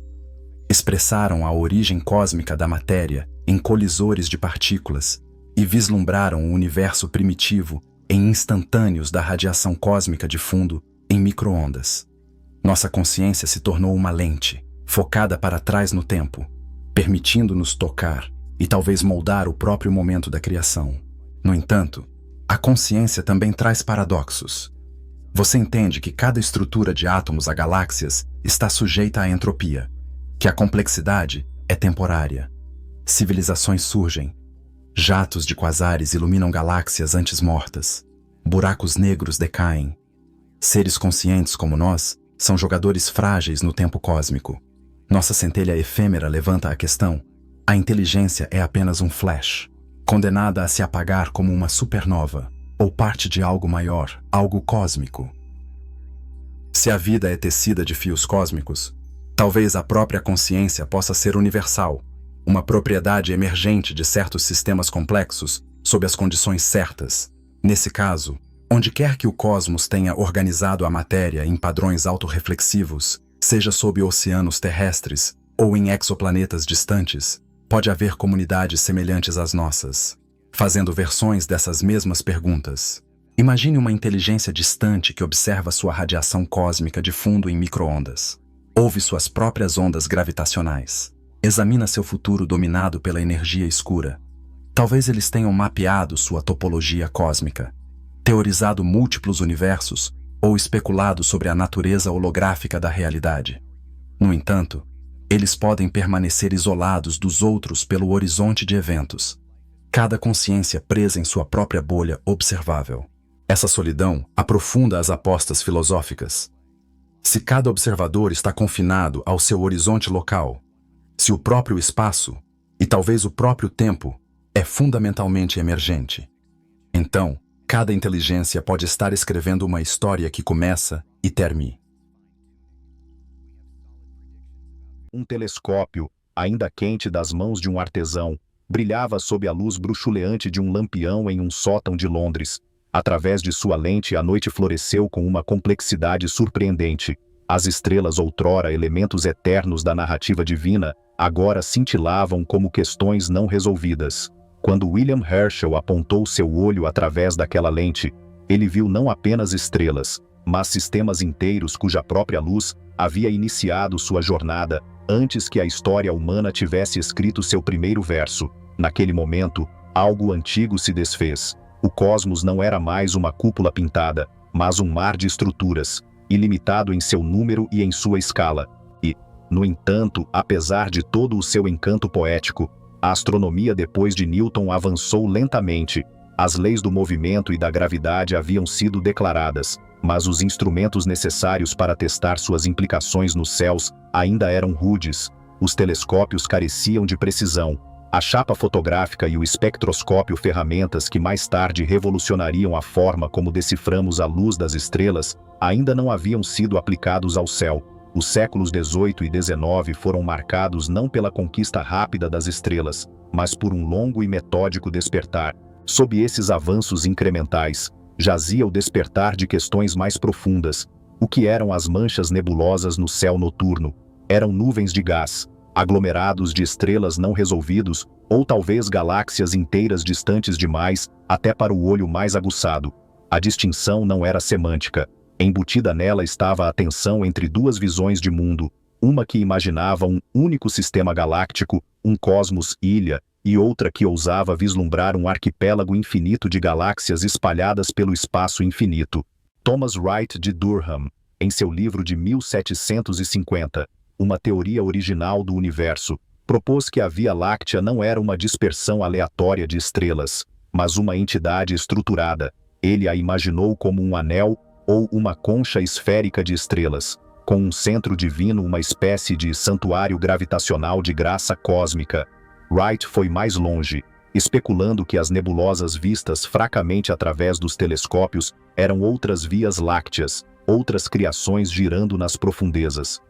Expressaram a origem cósmica da matéria em colisores de partículas e vislumbraram o universo primitivo em instantâneos da radiação cósmica de fundo em micro-ondas. Nossa consciência se tornou uma lente, focada para trás no tempo, permitindo-nos tocar e talvez moldar o próprio momento da criação. No entanto, a consciência também traz paradoxos. Você entende que cada estrutura de átomos a galáxias está sujeita à entropia, que a complexidade é temporária. Civilizações surgem. Jatos de quasares iluminam galáxias antes mortas. Buracos negros decaem. Seres conscientes como nós são jogadores frágeis no tempo cósmico. Nossa centelha efêmera levanta a questão: a inteligência é apenas um flash, condenada a se apagar como uma supernova, ou parte de algo maior, algo cósmico? Se a vida é tecida de fios cósmicos, talvez a própria consciência possa ser universal, uma propriedade emergente de certos sistemas complexos sob as condições certas. Nesse caso, onde quer que o cosmos tenha organizado a matéria em padrões autorreflexivos, seja sob oceanos terrestres ou em exoplanetas distantes, pode haver comunidades semelhantes às nossas, fazendo versões dessas mesmas perguntas. Imagine uma inteligência distante que observa sua radiação cósmica de fundo em micro-ondas. Ouve suas próprias ondas gravitacionais. Examina seu futuro dominado pela energia escura. Talvez eles tenham mapeado sua topologia cósmica, teorizado múltiplos universos ou especulado sobre a natureza holográfica da realidade. No entanto, eles podem permanecer isolados dos outros pelo horizonte de eventos, cada consciência presa em sua própria bolha observável. Essa solidão aprofunda as apostas filosóficas. Se cada observador está confinado ao seu horizonte local, se o próprio espaço, e talvez o próprio tempo, é fundamentalmente emergente, então, cada inteligência pode estar escrevendo uma história que começa e termina. Um telescópio, ainda quente das mãos de um artesão, brilhava sob a luz bruxuleante de um lampião em um sótão de Londres. Através de sua lente, a noite floresceu com uma complexidade surpreendente. As estrelas, outrora elementos eternos da narrativa divina, agora cintilavam como questões não resolvidas. Quando William Herschel apontou seu olho através daquela lente, ele viu não apenas estrelas, mas sistemas inteiros cuja própria luz havia iniciado sua jornada antes que a história humana tivesse escrito seu primeiro verso. Naquele momento, algo antigo se desfez. O cosmos não era mais uma cúpula pintada, mas um mar de estruturas, ilimitado em seu número e em sua escala. E, no entanto, apesar de todo o seu encanto poético, a astronomia depois de Newton avançou lentamente. As leis do movimento e da gravidade haviam sido declaradas, mas os instrumentos necessários para testar suas implicações nos céus ainda eram rudes. Os telescópios careciam de precisão. A chapa fotográfica e o espectroscópio, ferramentas que mais tarde revolucionariam a forma como deciframos a luz das estrelas, ainda não haviam sido aplicados ao céu. Os séculos XVIII e XIX foram marcados não pela conquista rápida das estrelas, mas por um longo e metódico despertar. Sob esses avanços incrementais, jazia o despertar de questões mais profundas. O que eram as manchas nebulosas no céu noturno? Eram nuvens de gás, aglomerados de estrelas não resolvidos, ou talvez galáxias inteiras distantes demais, até para o olho mais aguçado. A distinção não era semântica. Embutida nela estava a tensão entre duas visões de mundo, uma que imaginava um único sistema galáctico, um cosmos-ilha, e outra que ousava vislumbrar um arquipélago infinito de galáxias espalhadas pelo espaço infinito. Thomas Wright de Durham, em seu livro de 1750, Uma Teoria Original do Universo, propôs que a Via Láctea não era uma dispersão aleatória de estrelas, mas uma entidade estruturada. Ele a imaginou como um anel ou uma concha esférica de estrelas, com um centro divino, uma espécie de santuário gravitacional de graça cósmica. Wright foi mais longe. especulando que as nebulosas vistas fracamente através dos telescópios eram outras vias lácteas, outras criações girando nas profundezas.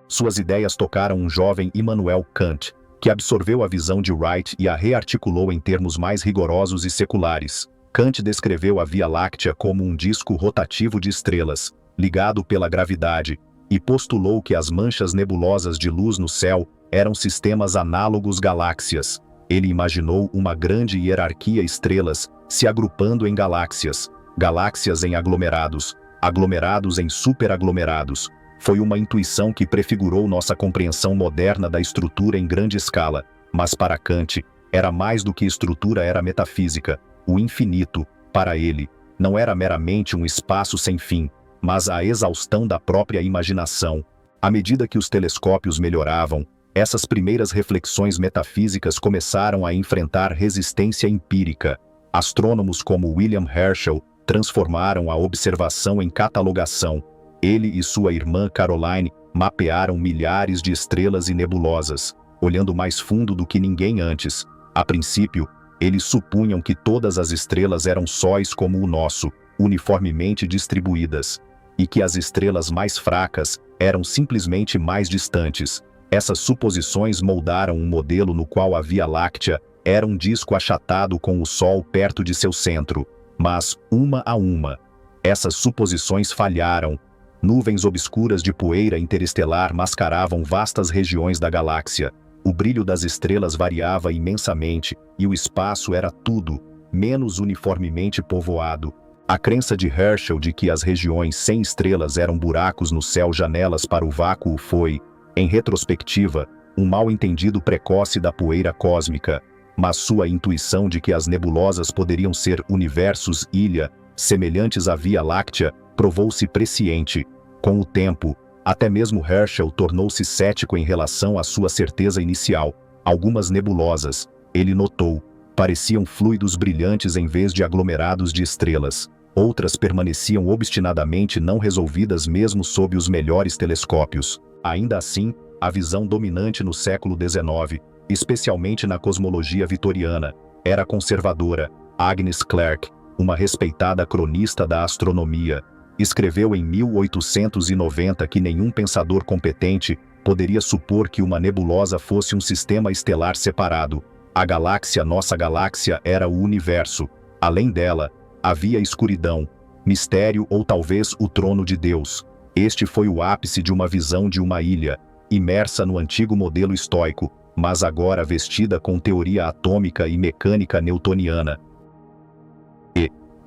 Suas ideias tocaram um jovem Immanuel Kant, que absorveu a visão de Wright e a rearticulou em termos mais rigorosos e seculares. Kant descreveu a Via Láctea como um disco rotativo de estrelas, ligado pela gravidade, e postulou que as manchas nebulosas de luz no céu eram sistemas análogos galáxias. Ele imaginou uma grande hierarquia estrelas se agrupando em galáxias, galáxias em aglomerados, aglomerados em superaglomerados. Foi uma intuição que prefigurou nossa compreensão moderna da estrutura em grande escala, mas para Kant, era mais do que estrutura, era metafísica. O infinito, para ele, não era meramente um espaço sem fim, mas a exaustão da própria imaginação. À medida que os telescópios melhoravam, essas primeiras reflexões metafísicas começaram a enfrentar resistência empírica. Astrônomos como William Herschel transformaram a observação em catalogação. Ele e sua irmã Caroline mapearam milhares de estrelas e nebulosas, olhando mais fundo do que ninguém antes. A princípio, eles supunham que todas as estrelas eram sóis como o nosso, uniformemente distribuídas, e que as estrelas mais fracas eram simplesmente mais distantes. Essas suposições moldaram um modelo no qual a Via Láctea era um disco achatado com o Sol perto de seu centro. Mas, uma a uma, essas suposições falharam. Nuvens obscuras de poeira interestelar mascaravam vastas regiões da galáxia. O brilho das estrelas variava imensamente, e o espaço era tudo, menos uniformemente povoado. A crença de Herschel de que as regiões sem estrelas eram buracos no céu, janelas para o vácuo, foi, em retrospectiva, um mal-entendido precoce da poeira cósmica, mas sua intuição de que as nebulosas poderiam ser universos-ilha, semelhantes à Via Láctea, provou-se presciente. Com o tempo, até mesmo Herschel tornou-se cético em relação à sua certeza inicial. Algumas nebulosas, ele notou, pareciam fluidos brilhantes em vez de aglomerados de estrelas. Outras permaneciam obstinadamente não resolvidas mesmo sob os melhores telescópios. Ainda assim, a visão dominante no século XIX, especialmente na cosmologia vitoriana, era conservadora. Agnes Clerk, uma respeitada cronista da astronomia, escreveu em 1890 que nenhum pensador competente poderia supor que uma nebulosa fosse um sistema estelar separado. A galáxia, nossa galáxia, era o universo. Além dela, havia escuridão, mistério ou talvez o trono de Deus. Este foi o ápice de uma visão de uma ilha, imersa no antigo modelo estoico, mas agora vestida com teoria atômica e mecânica newtoniana.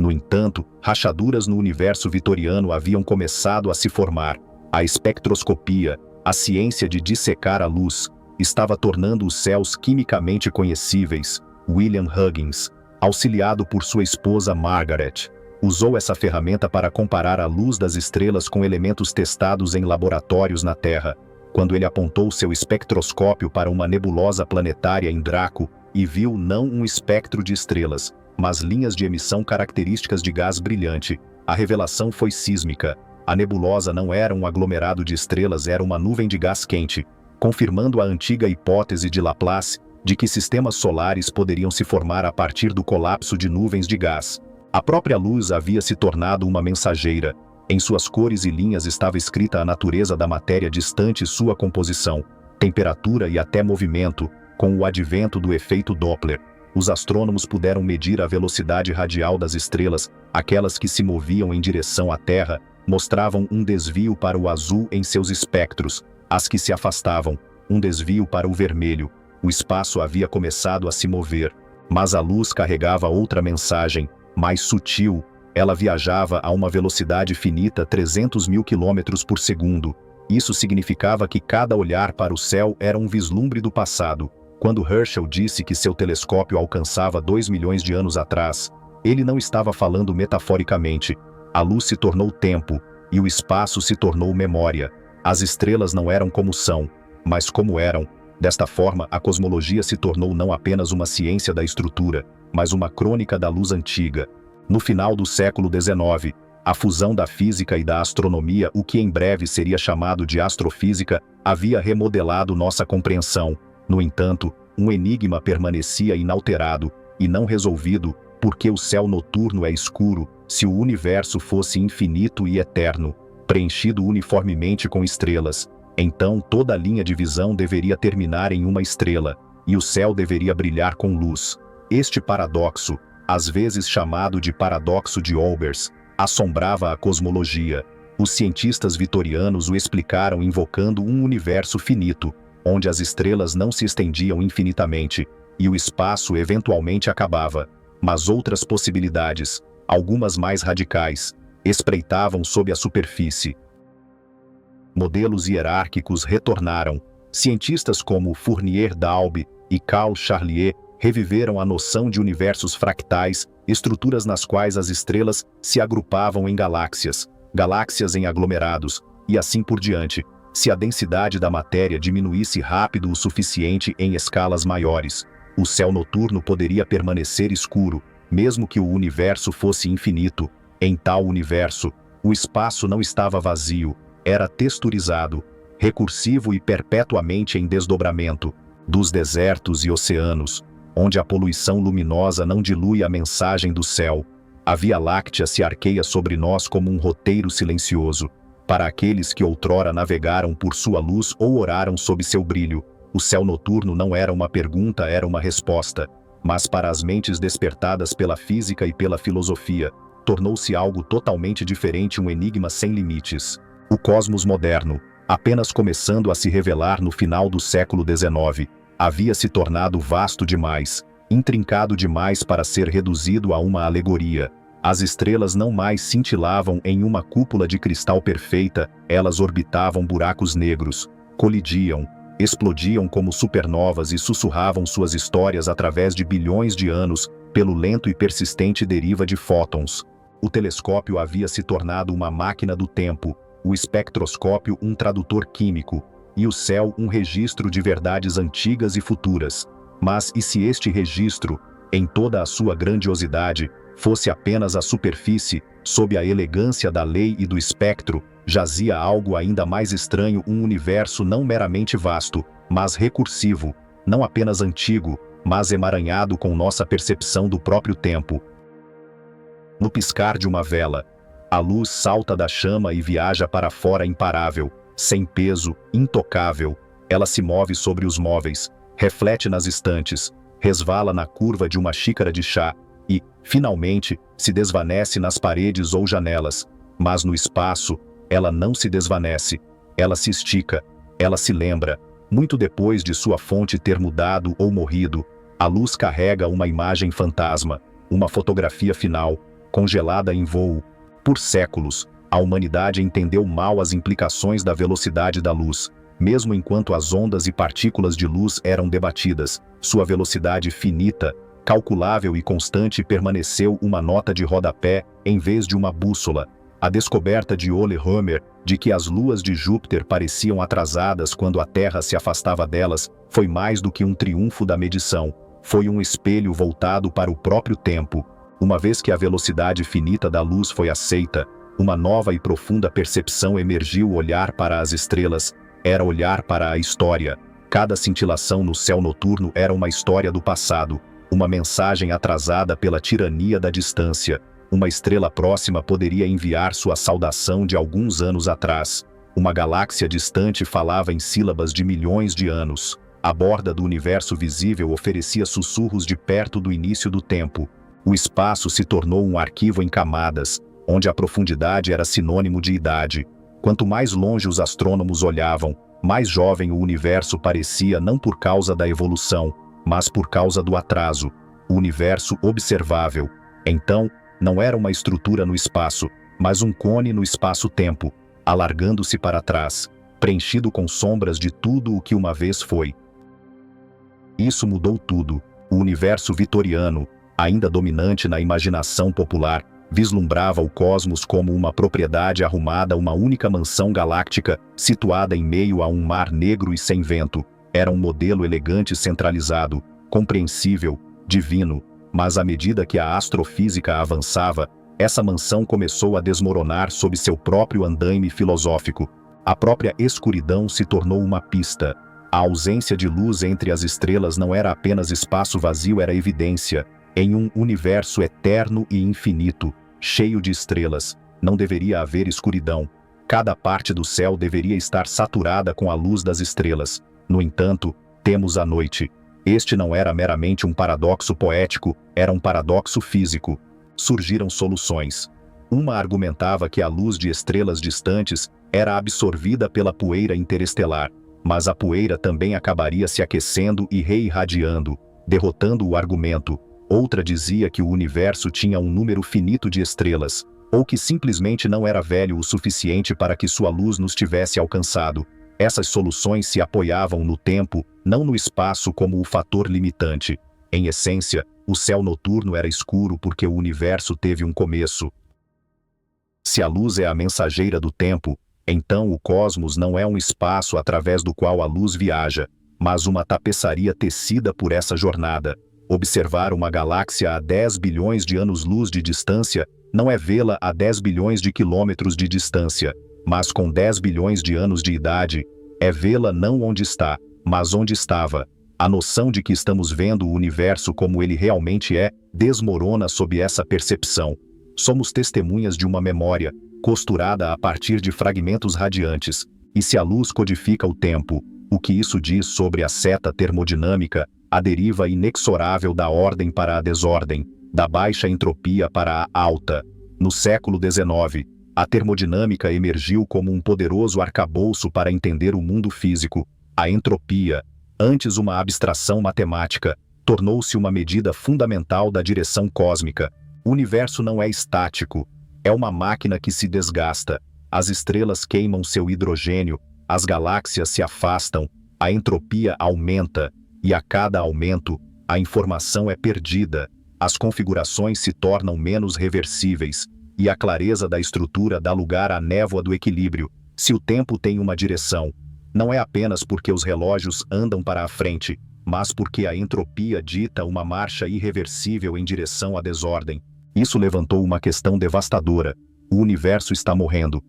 No entanto, rachaduras no universo vitoriano haviam começado a se formar. A espectroscopia, a ciência de dissecar a luz, estava tornando os céus quimicamente conhecíveis. William Huggins, auxiliado por sua esposa Margaret, usou essa ferramenta para comparar a luz das estrelas com elementos testados em laboratórios na Terra. Quando ele apontou seu espectroscópio para uma nebulosa planetária em Draco e viu não um espectro de estrelas, mas linhas de emissão características de gás brilhante, a revelação foi sísmica. A nebulosa não era um aglomerado de estrelas, era uma nuvem de gás quente, confirmando a antiga hipótese de Laplace de que sistemas solares poderiam se formar a partir do colapso de nuvens de gás. A própria luz havia se tornado uma mensageira. Em suas cores e linhas estava escrita a natureza da matéria distante, sua composição, temperatura e até movimento. Com o advento do efeito Doppler, os astrônomos puderam medir a velocidade radial das estrelas. Aquelas que se moviam em direção à Terra mostravam um desvio para o azul em seus espectros, as que se afastavam, um desvio para o vermelho. O espaço havia começado a se mover, mas a luz carregava outra mensagem, mais sutil. Ela viajava a uma velocidade finita, 300 mil quilômetros por segundo. Isso significava que cada olhar para o céu era um vislumbre do passado. Quando Herschel disse que seu telescópio alcançava 2 milhões de anos atrás, ele não estava falando metaforicamente. A luz se tornou tempo, e o espaço se tornou memória. As estrelas não eram como são, mas como eram. Desta forma, a cosmologia se tornou não apenas uma ciência da estrutura, mas uma crônica da luz antiga. No final do século XIX, a fusão da física e da astronomia, o que em breve seria chamado de astrofísica, havia remodelado nossa compreensão. No entanto, Um enigma permanecia inalterado e não resolvido, porque o céu noturno é escuro, se o universo fosse infinito e eterno, preenchido uniformemente com estrelas. Então toda a linha de visão deveria terminar em uma estrela, e o céu deveria brilhar com luz. Este paradoxo, às vezes chamado de paradoxo de Olbers, assombrava a cosmologia. Os cientistas vitorianos o explicaram invocando um universo finito, onde as estrelas não se estendiam infinitamente, e o espaço eventualmente acabava. Mas outras possibilidades, algumas mais radicais, espreitavam sob a superfície. Modelos hierárquicos retornaram. Cientistas como Fournier-Daube e Carl Charlier reviveram a noção de universos fractais, estruturas nas quais as estrelas se agrupavam em galáxias, galáxias em aglomerados, e assim por diante, se a densidade da matéria diminuísse rápido o suficiente em escalas maiores. O céu noturno poderia permanecer escuro, mesmo que o universo fosse infinito. Em tal universo, o espaço não estava vazio, era texturizado, recursivo e perpetuamente em desdobramento. Dos desertos e oceanos, onde a poluição luminosa não dilui a mensagem do céu, a Via Láctea se arqueia sobre nós como um roteiro silencioso. Para aqueles que outrora navegaram por sua luz ou oraram sob seu brilho, o céu noturno não era uma pergunta, era uma resposta. Mas para as mentes despertadas pela física e pela filosofia, tornou-se algo totalmente diferente, um enigma sem limites. O cosmos moderno, apenas começando a se revelar no final do século XIX, havia se tornado vasto demais, intrincado demais para ser reduzido a uma alegoria. As estrelas não mais cintilavam em uma cúpula de cristal perfeita, elas orbitavam buracos negros, colidiam, explodiam como supernovas e sussurravam suas histórias através de bilhões de anos, pelo lento e persistente deriva de fótons. O telescópio havia se tornado uma máquina do tempo, o espectroscópio um tradutor químico, e o céu um registro de verdades antigas e futuras. Mas e se este registro, em toda a sua grandiosidade, fosse apenas a superfície, sob a elegância da lei e do espectro, jazia algo ainda mais estranho, um universo não meramente vasto, mas recursivo, não apenas antigo, mas emaranhado com nossa percepção do próprio tempo. No piscar de uma vela, a luz salta da chama e viaja para fora imparável, sem peso, intocável. Ela se move sobre os móveis, reflete nas estantes, resvala na curva de uma xícara de chá e, finalmente, se desvanece nas paredes ou janelas. Mas no espaço, ela não se desvanece, ela se estica, ela se lembra. Muito depois de sua fonte ter mudado ou morrido, a luz carrega uma imagem fantasma, uma fotografia final, congelada em voo. Por séculos, a humanidade entendeu mal as implicações da velocidade da luz. Mesmo enquanto as ondas e partículas de luz eram debatidas, sua velocidade finita, calculável e constante permaneceu uma nota de rodapé em vez de uma bússola. A descoberta de Ole Römer de que as luas de Júpiter pareciam atrasadas quando a Terra se afastava delas foi mais do que um triunfo da medição. Foi um espelho voltado para o próprio tempo. Uma vez que a velocidade finita da luz foi aceita, uma nova e profunda percepção emergiu. Olhar para as estrelas era olhar para a história. Cada cintilação no céu noturno era uma história do passado, uma mensagem atrasada pela tirania da distância. Uma estrela próxima poderia enviar sua saudação de alguns anos atrás. Uma galáxia distante falava em sílabas de milhões de anos. A borda do universo visível oferecia sussurros de perto do início do tempo. O espaço se tornou um arquivo em camadas, onde a profundidade era sinônimo de idade. Quanto mais longe os astrônomos olhavam, mais jovem o universo parecia, não por causa da evolução, mas por causa do atraso. O universo observável, então, não era uma estrutura no espaço, mas um cone no espaço-tempo, alargando-se para trás, preenchido com sombras de tudo o que uma vez foi. Isso mudou tudo. O universo vitoriano, ainda dominante na imaginação popular, vislumbrava o cosmos como uma propriedade arrumada, uma única mansão galáctica, situada em meio a um mar negro e sem vento. Era um modelo elegante, centralizado, compreensível, divino. Mas à medida que a astrofísica avançava, essa mansão começou a desmoronar sob seu próprio andaime filosófico. A própria escuridão se tornou uma pista. A ausência de luz entre as estrelas não era apenas espaço vazio, era evidência. Em um universo eterno e infinito, cheio de estrelas, não deveria haver escuridão. Cada parte do céu deveria estar saturada com a luz das estrelas. No entanto, temos a noite. Este não era meramente um paradoxo poético, era um paradoxo físico. Surgiram soluções. Uma argumentava que a luz de estrelas distantes era absorvida pela poeira interestelar, mas a poeira também acabaria se aquecendo e reirradiando, derrotando o argumento. Outra dizia que o universo tinha um número finito de estrelas, ou que simplesmente não era velho o suficiente para que sua luz nos tivesse alcançado. Essas soluções se apoiavam no tempo, não no espaço como o fator limitante. Em essência, o céu noturno era escuro porque o universo teve um começo. Se a luz é a mensageira do tempo, então o cosmos não é um espaço através do qual a luz viaja, mas uma tapeçaria tecida por essa jornada. Observar uma galáxia a 10 bilhões de anos-luz de distância não é vê-la a 10 bilhões de quilômetros de distância, mas com 10 bilhões de anos de idade, é vê-la não onde está, mas onde estava. A noção de que estamos vendo o universo como ele realmente é, desmorona sob essa percepção. Somos testemunhas de uma memória, costurada a partir de fragmentos radiantes. E se a luz codifica o tempo, o que isso diz sobre a seta termodinâmica, a deriva inexorável da ordem para a desordem, da baixa entropia para a alta? No século XIX, a termodinâmica emergiu como um poderoso arcabouço para entender o mundo físico. A entropia, antes uma abstração matemática, tornou-se uma medida fundamental da direção cósmica. O universo não é estático, é uma máquina que se desgasta. As estrelas queimam seu hidrogênio, as galáxias se afastam, a entropia aumenta, e a cada aumento, a informação é perdida, as configurações se tornam menos reversíveis, e a clareza da estrutura dá lugar à névoa do equilíbrio. Se o tempo tem uma direção, não é apenas porque os relógios andam para a frente, mas porque a entropia dita uma marcha irreversível em direção à desordem. Isso levantou uma questão devastadora. O universo está morrendo.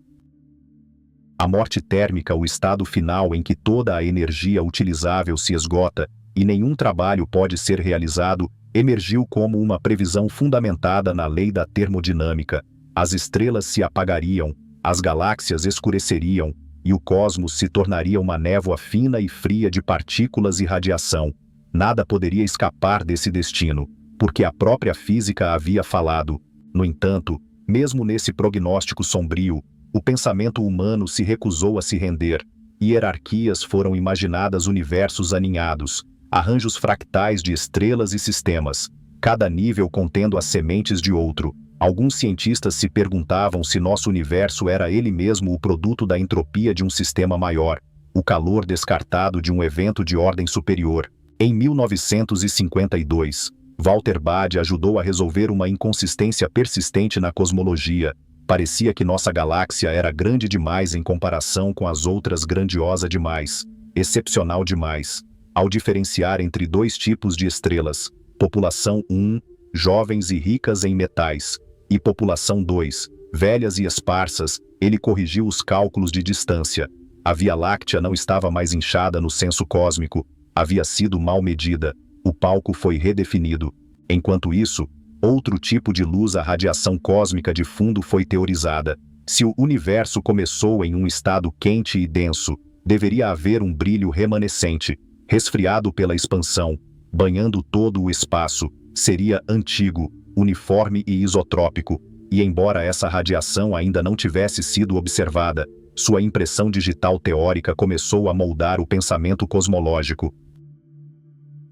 A morte térmica, o estado final em que toda a energia utilizável se esgota e nenhum trabalho pode ser realizado, emergiu como uma previsão fundamentada na lei da termodinâmica. As estrelas se apagariam, as galáxias escureceriam, e o cosmos se tornaria uma névoa fina e fria de partículas e radiação. Nada poderia escapar desse destino, porque a própria física havia falado. No entanto, mesmo nesse prognóstico sombrio, o pensamento humano se recusou a se render. Hierarquias foram imaginadas, universos aninhados, arranjos fractais de estrelas e sistemas, cada nível contendo as sementes de outro. Alguns cientistas se perguntavam se nosso universo era ele mesmo o produto da entropia de um sistema maior, o calor descartado de um evento de ordem superior. Em 1952, Walter Bade ajudou a resolver uma inconsistência persistente na cosmologia. Parecia que nossa galáxia era grande demais em comparação com as outras, grandiosa demais, excepcional demais. Ao diferenciar entre dois tipos de estrelas, população 1, jovens e ricas em metais, e população 2, velhas e esparsas, ele corrigiu os cálculos de distância. A Via Láctea não estava mais inchada no senso cósmico, havia sido mal medida. O palco foi redefinido. Enquanto isso, outro tipo de luz, a radiação cósmica de fundo, foi teorizada. Se o universo começou em um estado quente e denso, deveria haver um brilho remanescente, resfriado pela expansão, banhando todo o espaço. Seria antigo, uniforme e isotrópico, e embora essa radiação ainda não tivesse sido observada, sua impressão digital teórica começou a moldar o pensamento cosmológico.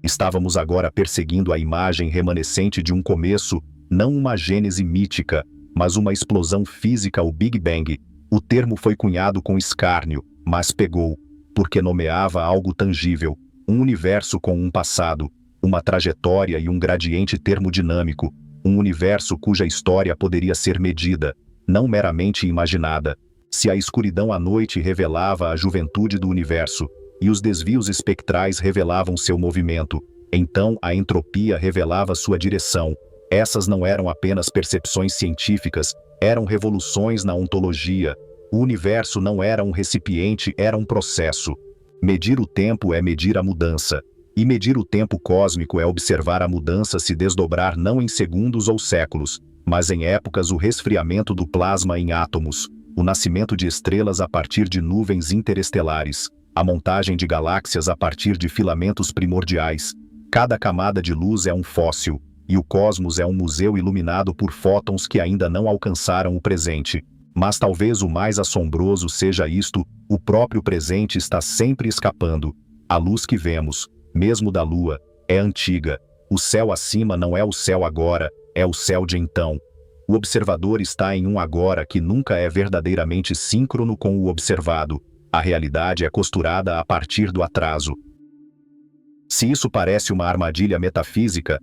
Estávamos agora perseguindo a imagem remanescente de um começo, não uma gênese mítica, mas uma explosão física, o Big Bang. O termo foi cunhado com escárnio, mas pegou, porque nomeava algo tangível, um universo com um passado, uma trajetória e um gradiente termodinâmico, um universo cuja história poderia ser medida, não meramente imaginada. Se a escuridão à noite revelava a juventude do universo, e os desvios espectrais revelavam seu movimento, então a entropia revelava sua direção. Essas não eram apenas percepções científicas, eram revoluções na ontologia. O universo não era um recipiente, era um processo. Medir o tempo é medir a mudança. E medir o tempo cósmico é observar a mudança se desdobrar não em segundos ou séculos, mas em épocas, o resfriamento do plasma em átomos, o nascimento de estrelas a partir de nuvens interestelares, a montagem de galáxias a partir de filamentos primordiais. Cada camada de luz é um fóssil, e o cosmos é um museu iluminado por fótons que ainda não alcançaram o presente. Mas talvez o mais assombroso seja isto: o próprio presente está sempre escapando. A luz que vemos, mesmo da Lua, é antiga. O céu acima não é o céu agora, é o céu de então. O observador está em um agora que nunca é verdadeiramente síncrono com o observado. A realidade é costurada a partir do atraso. Se isso parece uma armadilha metafísica,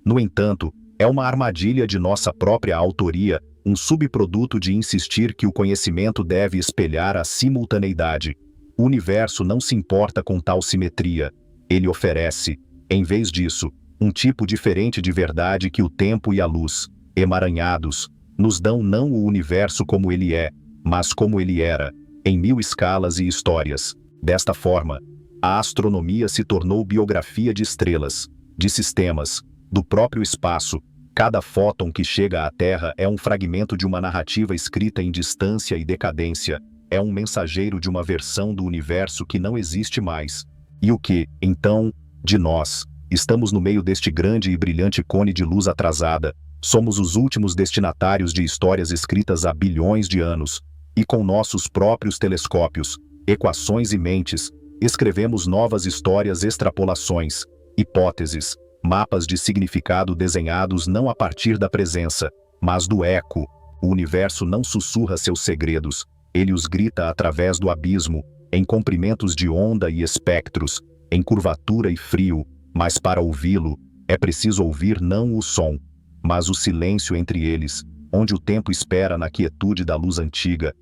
no entanto, é uma armadilha de nossa própria autoria, um subproduto de insistir que o conhecimento deve espelhar a simultaneidade. O universo não se importa com tal simetria. Ele oferece, em vez disso, um tipo diferente de verdade que o tempo e a luz, emaranhados, nos dão não o universo como ele é, mas como ele era, em 1000 escalas e histórias. Desta forma, a astronomia se tornou biografia de estrelas, de sistemas, do próprio espaço. Cada fóton que chega à Terra é um fragmento de uma narrativa escrita em distância e decadência, é um mensageiro de uma versão do universo que não existe mais. E o que, então, de nós? Estamos no meio deste grande e brilhante cone de luz atrasada, somos os últimos destinatários de histórias escritas há bilhões de anos, e com nossos próprios telescópios, equações e mentes, escrevemos novas histórias, extrapolações, hipóteses, mapas de significado desenhados não a partir da presença, mas do eco. O universo não sussurra seus segredos, ele os grita através do abismo, em comprimentos de onda e espectros, em curvatura e frio, mas para ouvi-lo, é preciso ouvir não o som, mas o silêncio entre eles, onde o tempo espera na quietude da luz antiga.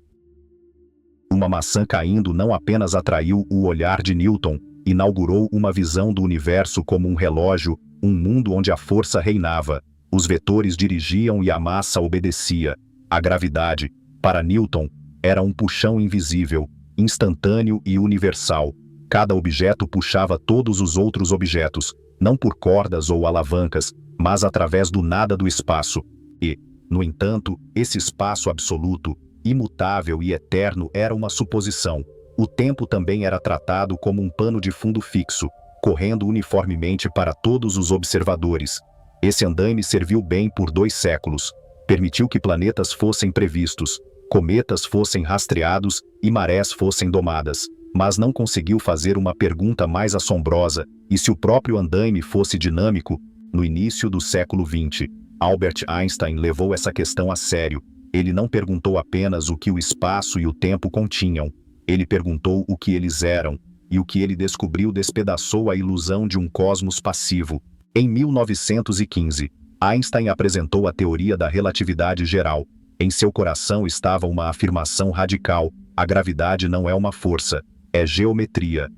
Uma maçã caindo não apenas atraiu o olhar de Newton, inaugurou uma visão do universo como um relógio, um mundo onde a força reinava, os vetores dirigiam e a massa obedecia. A gravidade, para Newton, era um puxão invisível, instantâneo e universal. Cada objeto puxava todos os outros objetos, não por cordas ou alavancas, mas através do nada do espaço. E, no entanto, esse espaço absoluto, imutável e eterno era uma suposição. O tempo também era tratado como um pano de fundo fixo, correndo uniformemente para todos os observadores. Esse andaime serviu bem por 2 séculos. Permitiu que planetas fossem previstos, cometas fossem rastreados e marés fossem domadas. Mas não conseguiu fazer uma pergunta mais assombrosa: e se o próprio andaime fosse dinâmico? No início do século XX, Albert Einstein levou essa questão a sério. Ele não perguntou apenas o que o espaço e o tempo continham. Ele perguntou o que eles eram, e o que ele descobriu despedaçou a ilusão de um cosmos passivo. Em 1915, Einstein apresentou a teoria da relatividade geral. Em seu coração estava uma afirmação radical: a gravidade não é uma força, é geometria.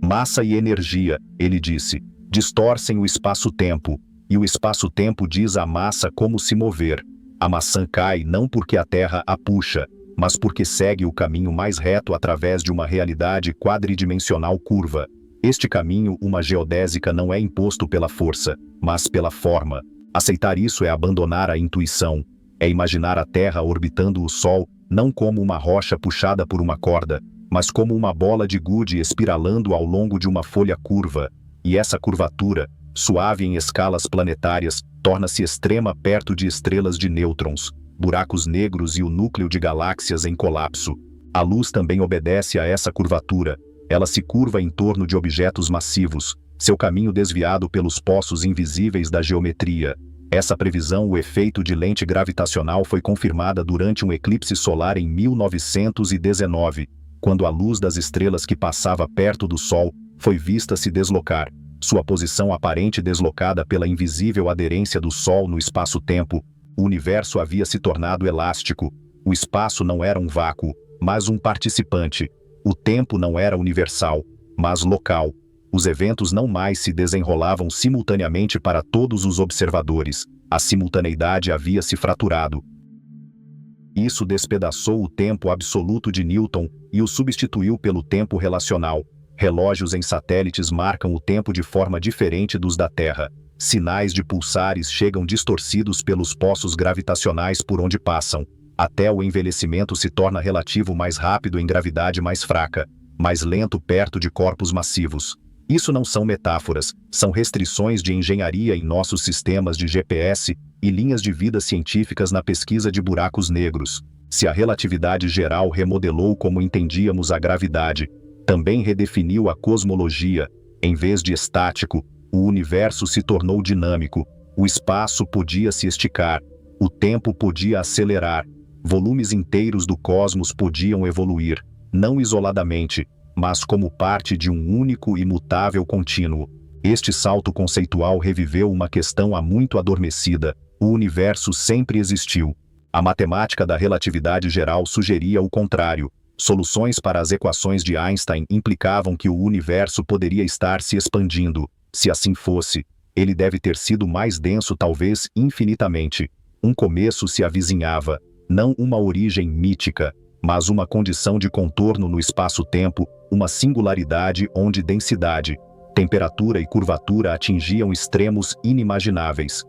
Massa e energia, ele disse, distorcem o espaço-tempo, e o espaço-tempo diz à massa como se mover. A maçã cai não porque a Terra a puxa, mas porque segue o caminho mais reto através de uma realidade quadridimensional curva. Este caminho, uma geodésica, não é imposto pela força, mas pela forma. Aceitar isso é abandonar a intuição. É imaginar a Terra orbitando o Sol, não como uma rocha puxada por uma corda, mas como uma bola de gude espiralando ao longo de uma folha curva. E essa curvatura, suave em escalas planetárias, torna-se extrema perto de estrelas de nêutrons, buracos negros e o núcleo de galáxias em colapso. A luz também obedece a essa curvatura. Ela se curva em torno de objetos massivos, seu caminho desviado pelos poços invisíveis da geometria. Essa previsão, o efeito de lente gravitacional, foi confirmada durante um eclipse solar em 1919, quando a luz das estrelas que passava perto do Sol foi vista se deslocar. Sua posição aparente deslocada pela invisível aderência do Sol no espaço-tempo, o universo havia se tornado elástico. O espaço não era um vácuo, mas um participante. O tempo não era universal, mas local. Os eventos não mais se desenrolavam simultaneamente para todos os observadores. A simultaneidade havia se fraturado. Isso despedaçou o tempo absoluto de Newton e o substituiu pelo tempo relacional. Relógios em satélites marcam o tempo de forma diferente dos da Terra. Sinais de pulsares chegam distorcidos pelos poços gravitacionais por onde passam. Até o envelhecimento se torna relativo mais rápido em gravidade mais fraca, mais lento perto de corpos massivos. Isso não são metáforas, são restrições de engenharia em nossos sistemas de GPS e linhas de vida científicas na pesquisa de buracos negros. Se a relatividade geral remodelou como entendíamos a gravidade, também redefiniu a cosmologia. Em vez de estático, o universo se tornou dinâmico. O espaço podia se esticar, o tempo podia acelerar, volumes inteiros do cosmos podiam evoluir, não isoladamente, mas como parte de um único e imutável contínuo. Este salto conceitual reviveu uma questão há muito adormecida: o universo sempre existiu. A matemática da relatividade geral sugeria o contrário. Soluções para as equações de Einstein implicavam que o universo poderia estar se expandindo. Se assim fosse, ele deve ter sido mais denso, talvez infinitamente. Um começo se avizinhava, não uma origem mítica, mas uma condição de contorno no espaço-tempo, uma singularidade onde densidade, temperatura e curvatura atingiam extremos inimagináveis.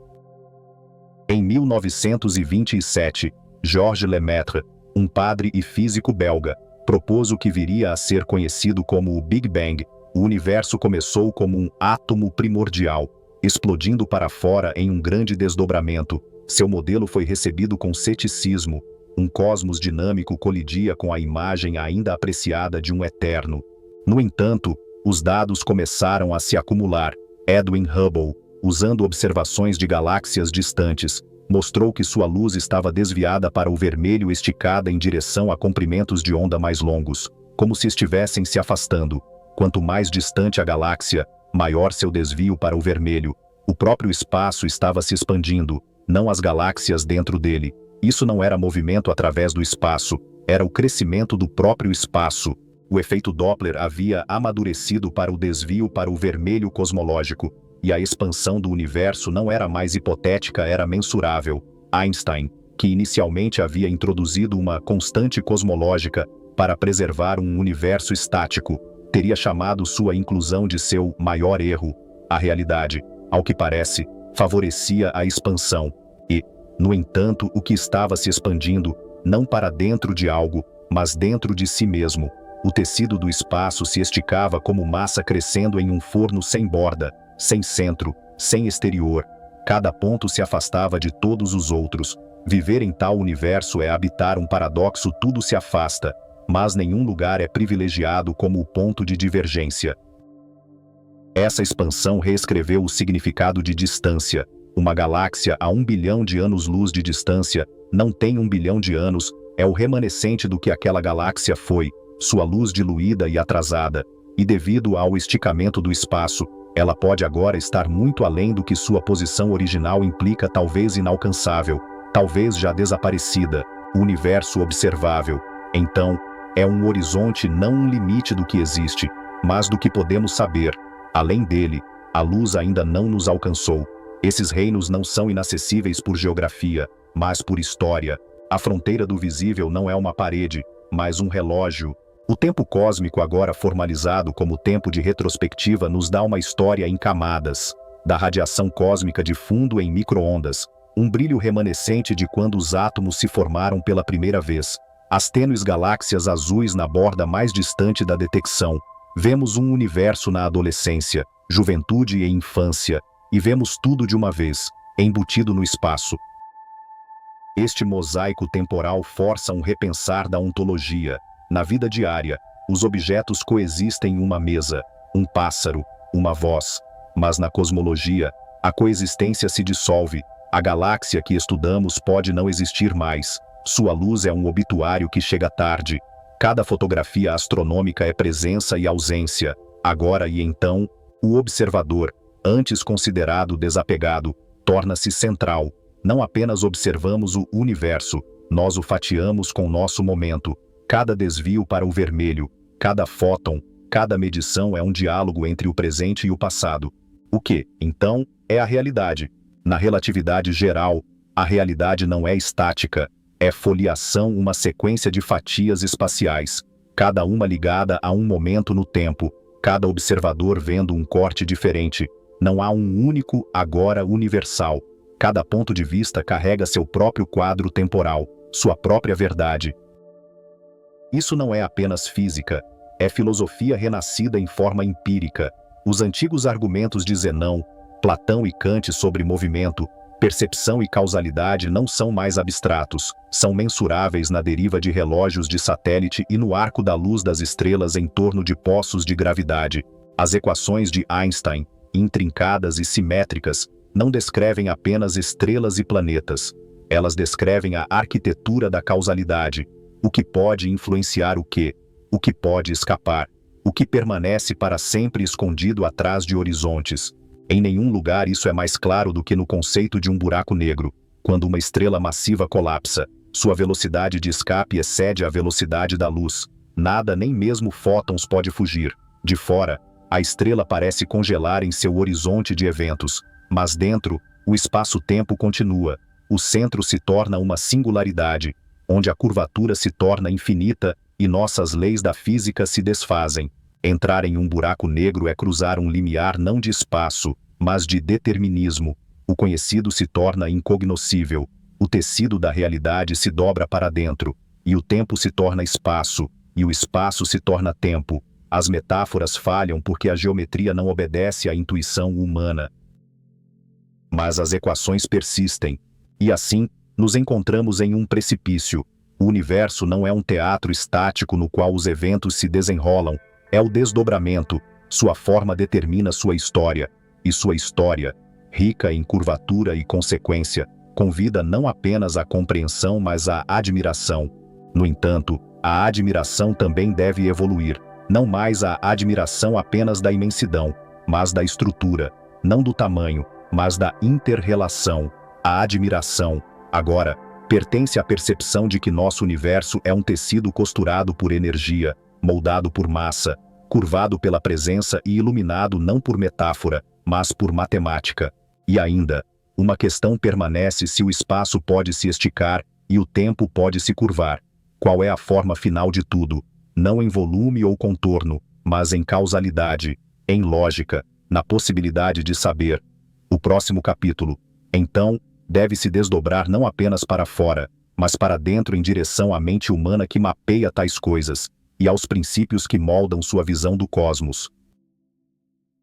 Em 1927, Georges Lemaitre, um padre e físico belga, propôs o que viria a ser conhecido como o Big Bang. O universo começou como um átomo primordial, explodindo para fora em um grande desdobramento. Seu modelo foi recebido com ceticismo. Um cosmos dinâmico colidia com a imagem ainda apreciada de um eterno. No entanto, os dados começaram a se acumular. Edwin Hubble, usando observações de galáxias distantes, mostrou que sua luz estava desviada para o vermelho, esticada em direção a comprimentos de onda mais longos, como se estivessem se afastando. Quanto mais distante a galáxia, maior seu desvio para o vermelho. O próprio espaço estava se expandindo, não as galáxias dentro dele. Isso não era movimento através do espaço, era o crescimento do próprio espaço. O efeito Doppler havia amadurecido para o desvio para o vermelho cosmológico, e a expansão do universo não era mais hipotética, era mensurável. Einstein, que inicialmente havia introduzido uma constante cosmológica para preservar um universo estático, teria chamado sua inclusão de seu maior erro. A realidade, ao que parece, favorecia a expansão. E, no entanto, o que estava se expandindo, não para dentro de algo, mas dentro de si mesmo. O tecido do espaço se esticava como massa crescendo em um forno sem borda, sem centro, sem exterior. Cada ponto se afastava de todos os outros. Viver em tal universo é habitar um paradoxo: tudo se afasta, mas nenhum lugar é privilegiado como o ponto de divergência. Essa expansão reescreveu o significado de distância. Uma galáxia a 1 bilhão de anos-luz de distância não tem 1 bilhão de anos, é o remanescente do que aquela galáxia foi, sua luz diluída e atrasada, e devido ao esticamento do espaço, ela pode agora estar muito além do que sua posição original implica, talvez inalcançável, talvez já desaparecida. O universo observável, então, é um horizonte, não um limite do que existe, mas do que podemos saber. Além dele, a luz ainda não nos alcançou. Esses reinos não são inacessíveis por geografia, mas por história. A fronteira do visível não é uma parede, mas um relógio. O tempo cósmico, agora formalizado como tempo de retrospectiva, nos dá uma história em camadas. Da radiação cósmica de fundo em micro-ondas, um brilho remanescente de quando os átomos se formaram pela primeira vez. As tênues galáxias azuis na borda mais distante da detecção. Vemos um universo na adolescência, juventude e infância, e vemos tudo de uma vez, embutido no espaço. Este mosaico temporal força um repensar da ontologia. Na vida diária, os objetos coexistem em uma mesa, um pássaro, uma voz. Mas na cosmologia, a coexistência se dissolve. A galáxia que estudamos pode não existir mais. Sua luz é um obituário que chega tarde. Cada fotografia astronômica é presença e ausência. Agora e então, o observador, antes considerado desapegado, torna-se central. Não apenas observamos o universo, nós o fatiamos com nosso momento. Cada desvio para o vermelho, cada fóton, cada medição é um diálogo entre o presente e o passado. O que, então, é a realidade? Na relatividade geral, a realidade não é estática, É foliação, uma sequência de fatias espaciais, cada uma ligada a um momento no tempo, cada observador vendo um corte diferente. Não há um único agora universal. Cada ponto de vista carrega seu próprio quadro temporal, sua própria verdade. Isso não é apenas física, é filosofia renascida em forma empírica. Os antigos argumentos de Zenão, Platão e Kant sobre movimento, percepção e causalidade não são mais abstratos, são mensuráveis na deriva de relógios de satélite e no arco da luz das estrelas em torno de poços de gravidade. As equações de Einstein, intrincadas e simétricas, não descrevem apenas estrelas e planetas. Elas descrevem a arquitetura da causalidade, o que pode influenciar o que pode escapar, o que permanece para sempre escondido atrás de horizontes. Em nenhum lugar isso é mais claro do que no conceito de um buraco negro. Quando uma estrela massiva colapsa, sua velocidade de escape excede a velocidade da luz. Nada, nem mesmo fótons, pode fugir. De fora, a estrela parece congelar em seu horizonte de eventos, mas dentro, o espaço-tempo continua. O centro se torna uma singularidade, onde a curvatura se torna infinita e nossas leis da física se desfazem. Entrar em um buraco negro é cruzar um limiar não de espaço, mas de determinismo. O conhecido se torna incognoscível. O tecido da realidade se dobra para dentro, e o tempo se torna espaço, e o espaço se torna tempo. As metáforas falham porque a geometria não obedece à intuição humana. Mas as equações persistem. E assim, nos encontramos em um precipício. O universo não é um teatro estático no qual os eventos se desenrolam. É o desdobramento. Sua forma determina sua história. E sua história, rica em curvatura e consequência, convida não apenas à compreensão, mas à admiração. No entanto, a admiração também deve evoluir. Não mais a admiração apenas da imensidão, mas da estrutura. Não do tamanho, mas da inter-relação. A admiração, agora, pertence à percepção de que nosso universo é um tecido costurado por energia, moldado por massa, curvado pela presença e iluminado não por metáfora, mas por matemática. E ainda, uma questão permanece: se o espaço pode se esticar e o tempo pode se curvar. Qual é a forma final de tudo? Não em volume ou contorno, mas em causalidade, em lógica, na possibilidade de saber. O próximo capítulo, então, deve se desdobrar não apenas para fora, mas para dentro em direção à mente humana que mapeia tais coisas, e aos princípios que moldam sua visão do cosmos.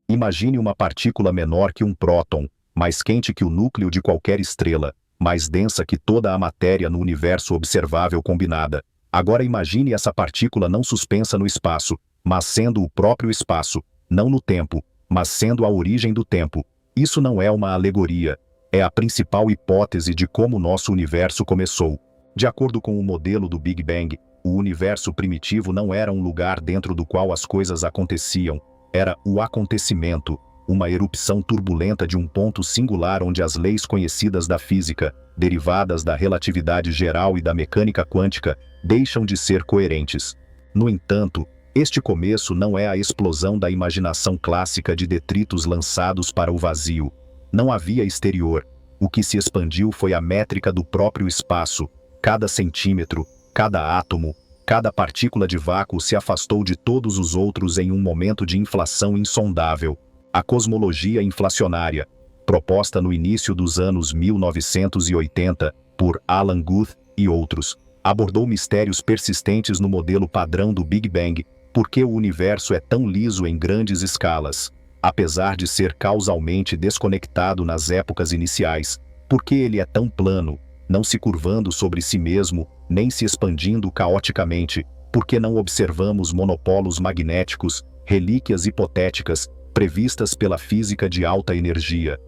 Imagine uma partícula menor que um próton, mais quente que o núcleo de qualquer estrela, mais densa que toda a matéria no universo observável combinada. Agora imagine essa partícula não suspensa no espaço, mas sendo o próprio espaço, não no tempo, mas sendo a origem do tempo. Isso não é uma alegoria, é a principal hipótese de como nosso universo começou. De acordo com o modelo do Big Bang, o universo primitivo não era um lugar dentro do qual as coisas aconteciam, era o acontecimento, uma erupção turbulenta de um ponto singular onde as leis conhecidas da física, derivadas da relatividade geral e da mecânica quântica, deixam de ser coerentes. No entanto, este começo não é a explosão da imaginação clássica de detritos lançados para o vazio. Não havia exterior. O que se expandiu foi a métrica do próprio espaço. Cada centímetro, cada átomo, cada partícula de vácuo se afastou de todos os outros em um momento de inflação insondável. A cosmologia inflacionária, proposta no início dos anos 1980 por Alan Guth e outros, abordou mistérios persistentes no modelo padrão do Big Bang. Por que o universo é tão liso em grandes escalas, apesar de ser causalmente desconectado nas épocas iniciais? Por que ele é tão plano, não se curvando sobre si mesmo, nem se expandindo caoticamente? Por que não observamos monopolos magnéticos, relíquias hipotéticas, previstas pela física de alta energia?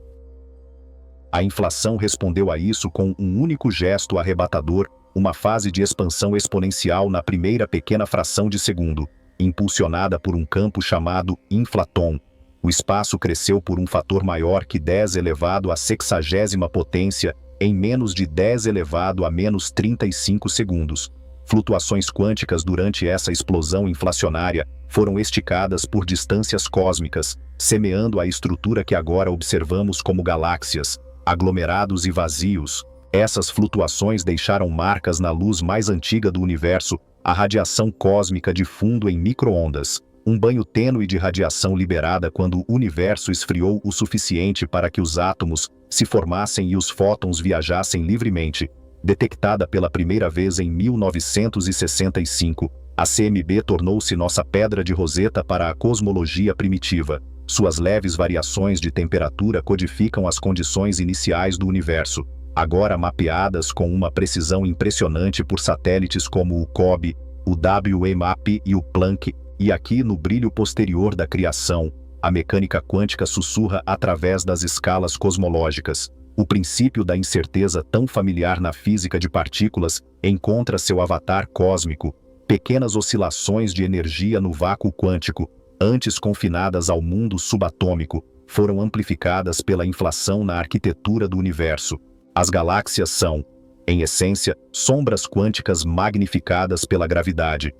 A inflação respondeu a isso com um único gesto arrebatador, uma fase de expansão exponencial na primeira pequena fração de segundo, impulsionada por um campo chamado inflaton. O espaço cresceu por um fator maior que 10 elevado à 60ª potência em menos de 10 elevado a menos 35 segundos. Flutuações quânticas durante essa explosão inflacionária foram esticadas por distâncias cósmicas, semeando a estrutura que agora observamos como galáxias, aglomerados e vazios. Essas flutuações deixaram marcas na luz mais antiga do universo, a radiação cósmica de fundo em micro-ondas, um banho tênue de radiação liberada quando o universo esfriou o suficiente para que os átomos se formassem e os fótons viajassem livremente. Detectada pela primeira vez em 1965, a CMB tornou-se nossa pedra de roseta para a cosmologia primitiva. Suas leves variações de temperatura codificam as condições iniciais do universo, agora mapeadas com uma precisão impressionante por satélites como o COBE, o WMAP e o Planck, e aqui no brilho posterior da criação, a mecânica quântica sussurra através das escalas cosmológicas. O princípio da incerteza tão familiar na física de partículas encontra seu avatar cósmico, pequenas oscilações de energia no vácuo quântico, antes confinadas ao mundo subatômico, foram amplificadas pela inflação na arquitetura do universo. As galáxias são, em essência, sombras quânticas magnificadas pela gravidade.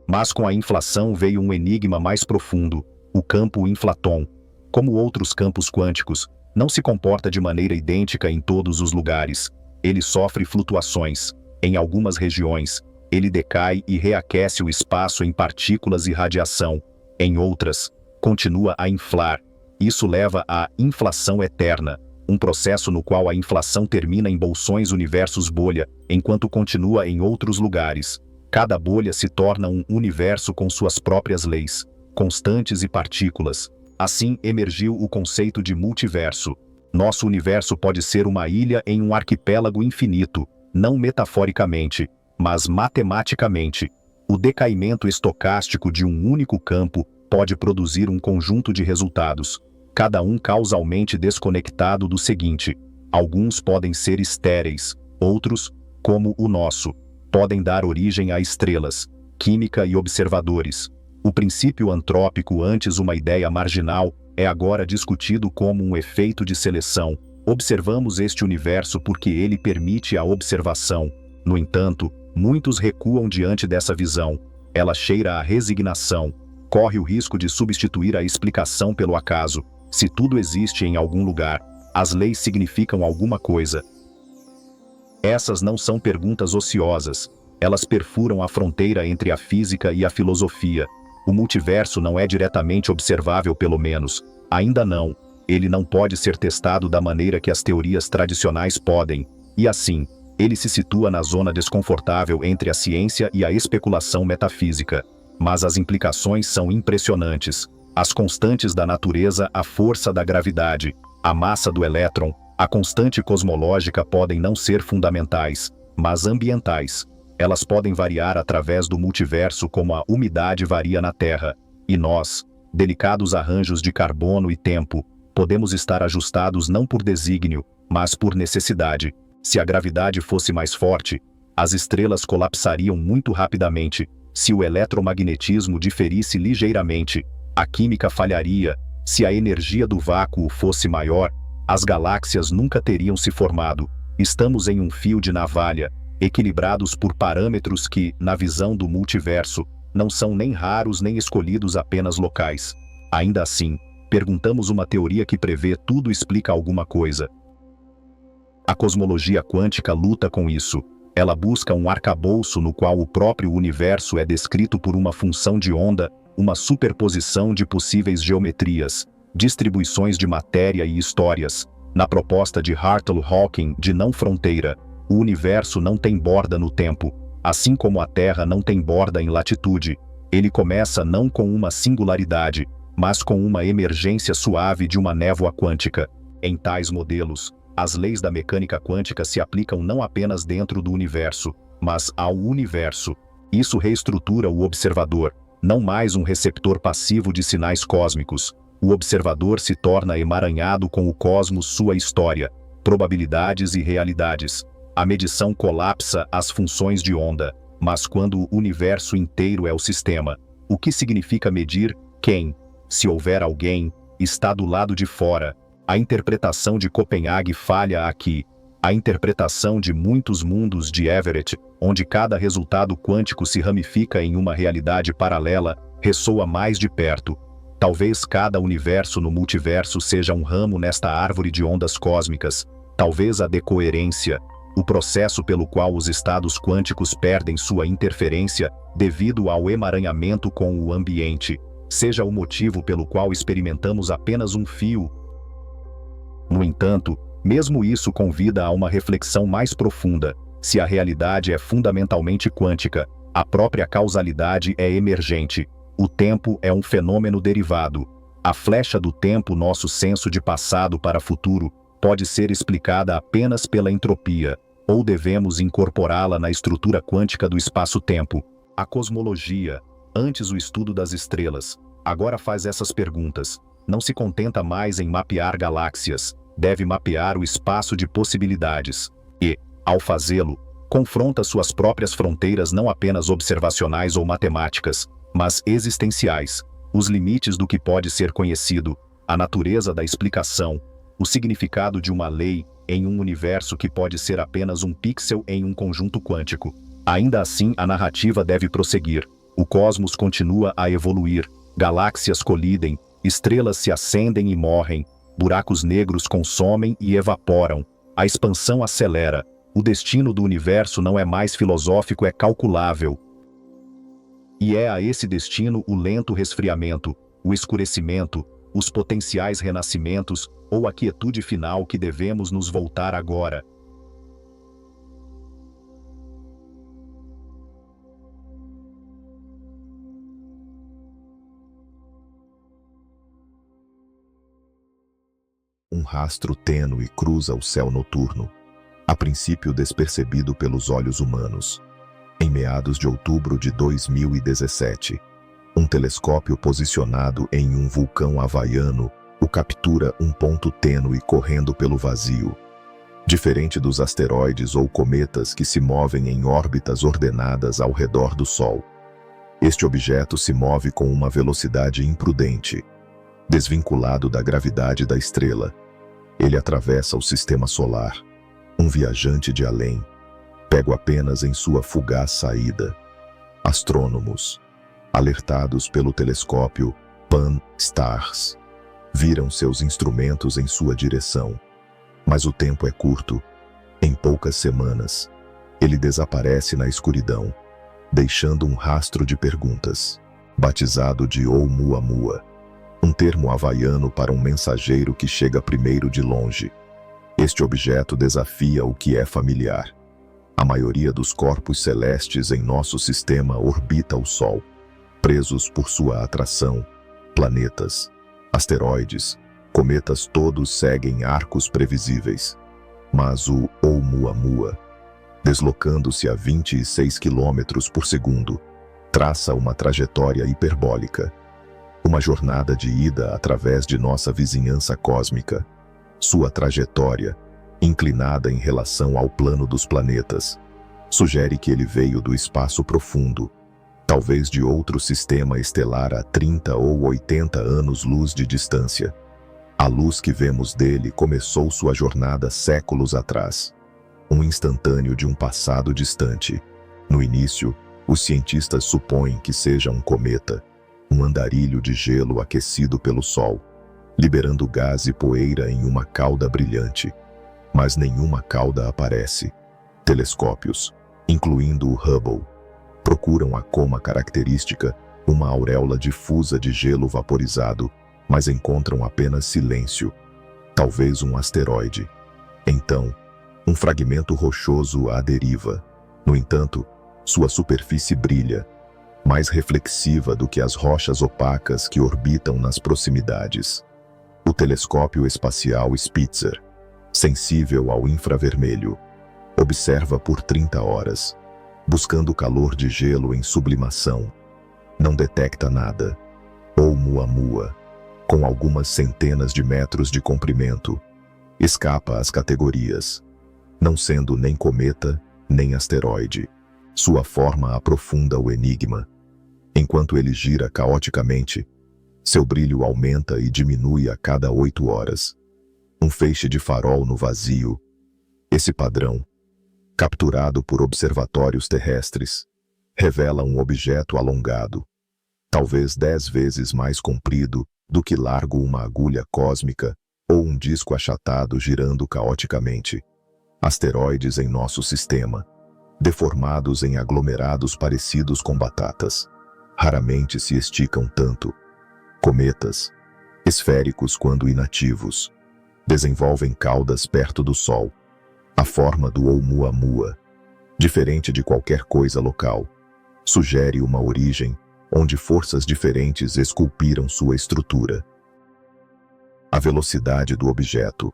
Mas com a inflação veio um enigma mais profundo, o campo inflaton. Como outros campos quânticos, não se comporta de maneira idêntica em todos os lugares. Ele sofre flutuações. Em algumas regiões, ele decai e reaquece o espaço em partículas e radiação. Em outras, continua a inflar. Isso leva à inflação eterna, um processo no qual a inflação termina em bolsões universos bolha, enquanto continua em outros lugares. Cada bolha se torna um universo com suas próprias leis, constantes e partículas. Assim emergiu o conceito de multiverso. Nosso universo pode ser uma ilha em um arquipélago infinito, não metaforicamente, mas matematicamente. O decaimento estocástico de um único campo pode produzir um conjunto de resultados, cada um causalmente desconectado do seguinte. Alguns podem ser estéreis, outros, como o nosso, podem dar origem a estrelas, química e observadores. O princípio antrópico, antes uma ideia marginal, é agora discutido como um efeito de seleção. Observamos este universo porque ele permite a observação. No entanto, muitos recuam diante dessa visão. Ela cheira a resignação. Corre o risco de substituir a explicação pelo acaso. Se tudo existe em algum lugar, as leis significam alguma coisa. Essas não são perguntas ociosas. Elas perfuram a fronteira entre a física e a filosofia. O multiverso não é diretamente observável, pelo menos. Ainda não. Ele não pode ser testado da maneira que as teorias tradicionais podem. E assim, ele se situa na zona desconfortável entre a ciência e a especulação metafísica. Mas as implicações são impressionantes. As constantes da natureza, a força da gravidade, a massa do elétron, a constante cosmológica podem não ser fundamentais, mas ambientais. Elas podem variar através do multiverso como a umidade varia na Terra. E nós, delicados arranjos de carbono e tempo, podemos estar ajustados não por desígnio, mas por necessidade. Se a gravidade fosse mais forte, as estrelas colapsariam muito rapidamente. Se o eletromagnetismo diferisse ligeiramente, a química falharia. Se a energia do vácuo fosse maior, as galáxias nunca teriam se formado. Estamos em um fio de navalha, equilibrados por parâmetros que, na visão do multiverso, não são nem raros nem escolhidos apenas locais. Ainda assim, perguntamos uma teoria que prevê tudo explica alguma coisa. A cosmologia quântica luta com isso. Ela busca um arcabouço no qual o próprio universo é descrito por uma função de onda, uma superposição de possíveis geometrias, distribuições de matéria e histórias. Na proposta de Hartle-Hawking de não fronteira, o universo não tem borda no tempo, assim como a Terra não tem borda em latitude. Ele começa não com uma singularidade, mas com uma emergência suave de uma névoa quântica. Em tais modelos, as leis da mecânica quântica se aplicam não apenas dentro do universo, mas ao universo. Isso reestrutura o observador, não mais um receptor passivo de sinais cósmicos. O observador se torna emaranhado com o cosmos, sua história, probabilidades e realidades. A medição colapsa as funções de onda, mas quando o universo inteiro é o sistema, o que significa medir quem, se houver alguém, está do lado de fora? A interpretação de Copenhague falha aqui. A interpretação de muitos mundos de Everett, onde cada resultado quântico se ramifica em uma realidade paralela, ressoa mais de perto. Talvez cada universo no multiverso seja um ramo nesta árvore de ondas cósmicas. Talvez a decoerência, o processo pelo qual os estados quânticos perdem sua interferência devido ao emaranhamento com o ambiente, seja o motivo pelo qual experimentamos apenas um fio. No entanto, mesmo isso convida a uma reflexão mais profunda. Se a realidade é fundamentalmente quântica, a própria causalidade é emergente. O tempo é um fenômeno derivado. A flecha do tempo, nosso senso de passado para futuro, pode ser explicada apenas pela entropia, ou devemos incorporá-la na estrutura quântica do espaço-tempo. A cosmologia, antes o estudo das estrelas, agora faz essas perguntas. Não se contenta mais em mapear galáxias, deve mapear o espaço de possibilidades. E, ao fazê-lo, confronta suas próprias fronteiras não apenas observacionais ou matemáticas, mas existenciais, os limites do que pode ser conhecido, a natureza da explicação, o significado de uma lei em um universo que pode ser apenas um pixel em um conjunto quântico. Ainda assim, a narrativa deve prosseguir. O cosmos continua a evoluir, galáxias colidem, estrelas se acendem e morrem, buracos negros consomem e evaporam, a expansão acelera, o destino do universo não é mais filosófico, é calculável. E é a esse destino o lento resfriamento, o escurecimento, os potenciais renascimentos ou a quietude final que devemos nos voltar agora. Um rastro tênue cruza o céu noturno, a princípio despercebido pelos olhos humanos. Em meados de outubro de 2017, um telescópio posicionado em um vulcão havaiano o captura um ponto tênue correndo pelo vazio. Diferente dos asteroides ou cometas que se movem em órbitas ordenadas ao redor do Sol, este objeto se move com uma velocidade imprudente. Desvinculado da gravidade da estrela, ele atravessa o sistema solar, um viajante de além, pego apenas em sua fugaz saída. Astrônomos, alertados pelo telescópio Pan-STARRS, viram seus instrumentos em sua direção. Mas o tempo é curto. Em poucas semanas, ele desaparece na escuridão, deixando um rastro de perguntas, batizado de Oumuamua, um termo havaiano para um mensageiro que chega primeiro de longe. Este objeto desafia o que é familiar. A maioria dos corpos celestes em nosso sistema orbita o Sol, presos por sua atração. Planetas, asteroides, cometas todos seguem arcos previsíveis. Mas o Oumuamua, deslocando-se a 26 km por segundo, traça uma trajetória hiperbólica. Uma jornada de ida através de nossa vizinhança cósmica. Sua trajetória, inclinada em relação ao plano dos planetas, sugere que ele veio do espaço profundo, talvez de outro sistema estelar a 30 ou 80 anos-luz de distância. A luz que vemos dele começou sua jornada séculos atrás, um instantâneo de um passado distante. No início, os cientistas supõem que seja um cometa, um andarilho de gelo aquecido pelo Sol, liberando gás e poeira em uma cauda brilhante. Mas nenhuma cauda aparece. Telescópios, incluindo o Hubble, procuram a coma característica, uma auréola difusa de gelo vaporizado, mas encontram apenas silêncio, talvez um asteroide. Então, um fragmento rochoso à deriva. No entanto, sua superfície brilha, mais reflexiva do que as rochas opacas que orbitam nas proximidades. O telescópio espacial Spitzer, sensível ao infravermelho, observa por 30 horas, buscando calor de gelo em sublimação. Não detecta nada. Oumuamua, com algumas centenas de metros de comprimento, escapa às categorias, não sendo nem cometa, nem asteroide. Sua forma aprofunda o enigma. Enquanto ele gira caoticamente, seu brilho aumenta e diminui a cada 8 horas. Um feixe de farol no vazio. Esse padrão, capturado por observatórios terrestres, revela um objeto alongado, talvez 10 vezes mais comprido do que largo uma agulha cósmica, ou um disco achatado girando caoticamente. Asteroides em nosso sistema, deformados em aglomerados parecidos com batatas. Raramente se esticam tanto. Cometas, esféricos quando inativos, desenvolvem caudas perto do Sol. A forma do Oumuamua, diferente de qualquer coisa local, sugere uma origem onde forças diferentes esculpiram sua estrutura. A velocidade do objeto,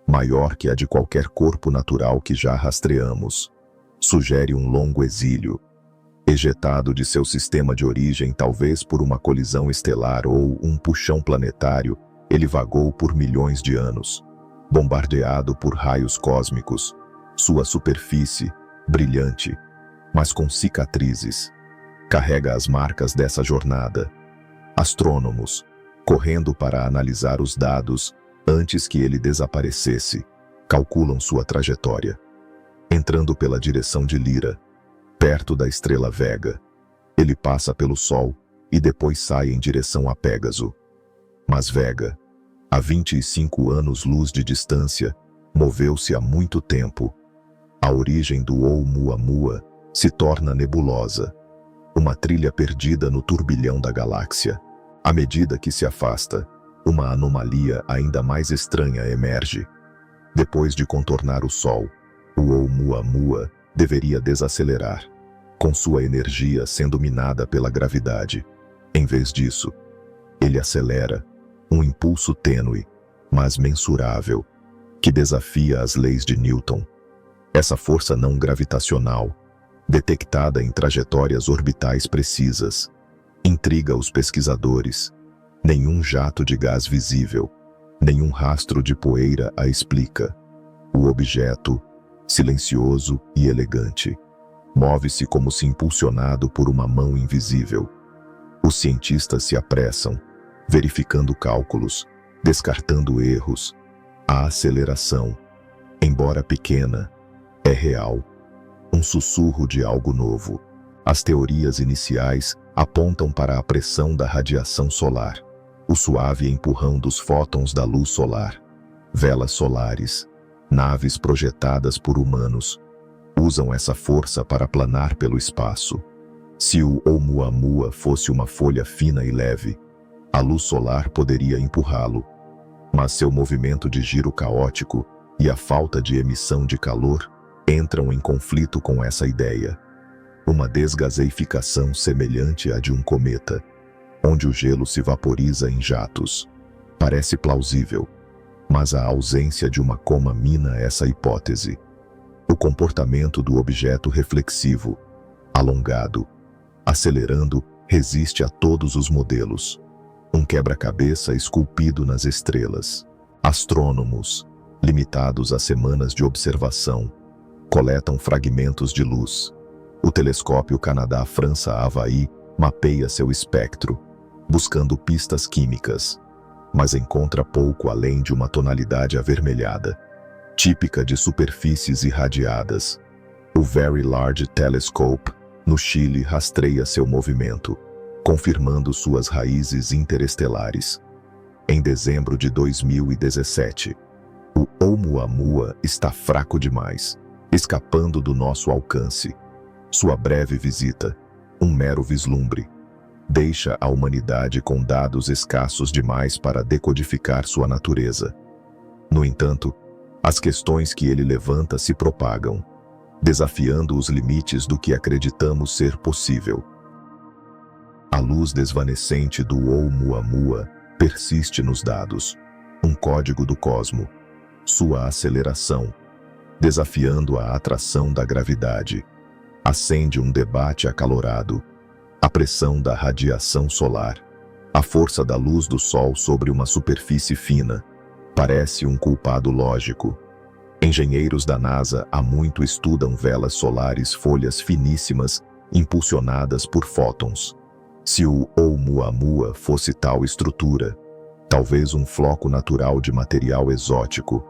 maior que a de qualquer corpo natural que já rastreamos, sugere um longo exílio. Ejetado de seu sistema de origem talvez por uma colisão estelar ou um puxão planetário, ele vagou por milhões de anos, bombardeado por raios cósmicos, sua superfície, brilhante, mas com cicatrizes, carrega as marcas dessa jornada. Astrônomos, correndo para analisar os dados antes que ele desaparecesse, calculam sua trajetória. Entrando pela direção de Lyra, perto da estrela Vega, ele passa pelo Sol e depois sai em direção a Pégaso. Mas Vega, a 25 anos-luz de distância, moveu-se há muito tempo. A origem do Oumuamua se torna nebulosa, uma trilha perdida no turbilhão da galáxia. À medida que se afasta, uma anomalia ainda mais estranha emerge. Depois de contornar o Sol, o Oumuamua deveria desacelerar, com sua energia sendo minada pela gravidade. Em vez disso, ele acelera, um impulso tênue, mas mensurável, que desafia as leis de Newton. Essa força não gravitacional, detectada em trajetórias orbitais precisas, intriga os pesquisadores. Nenhum jato de gás visível, nenhum rastro de poeira a explica. O objeto, silencioso e elegante, move-se como se impulsionado por uma mão invisível. Os cientistas se apressam, verificando cálculos, descartando erros. A aceleração, embora pequena, é real. Um sussurro de algo novo. As teorias iniciais apontam para a pressão da radiação solar, o suave empurrão dos fótons da luz solar. Velas solares, naves projetadas por humanos, usam essa força para planar pelo espaço. Se o Oumuamua fosse uma folha fina e leve, a luz solar poderia empurrá-lo. Mas seu movimento de giro caótico e a falta de emissão de calor entram em conflito com essa ideia. Uma desgaseificação semelhante à de um cometa, onde o gelo se vaporiza em jatos. Parece plausível, mas a ausência de uma coma mina essa hipótese. O comportamento do objeto reflexivo, alongado, acelerando, resiste a todos os modelos. Um quebra-cabeça esculpido nas estrelas. Astrônomos, limitados a semanas de observação, coletam fragmentos de luz. O telescópio Canadá-França-Havaí mapeia seu espectro, buscando pistas químicas, mas encontra pouco além de uma tonalidade avermelhada, típica de superfícies irradiadas. O Very Large Telescope, no Chile, rastreia seu movimento, confirmando suas raízes interestelares. Em dezembro de 2017, o Oumuamua está fraco demais, escapando do nosso alcance. Sua breve visita, um mero vislumbre, deixa a humanidade com dados escassos demais para decodificar sua natureza. No entanto, as questões que ele levanta se propagam, desafiando os limites do que acreditamos ser possível. A luz desvanecente do Oumuamua persiste nos dados, um código do cosmo, sua aceleração, desafiando a atração da gravidade, acende um debate acalorado. A pressão da radiação solar, a força da luz do Sol sobre uma superfície fina, parece um culpado lógico. Engenheiros da NASA há muito estudam velas solares, folhas finíssimas, impulsionadas por fótons. Se o Oumuamua fosse tal estrutura, talvez um floco natural de material exótico,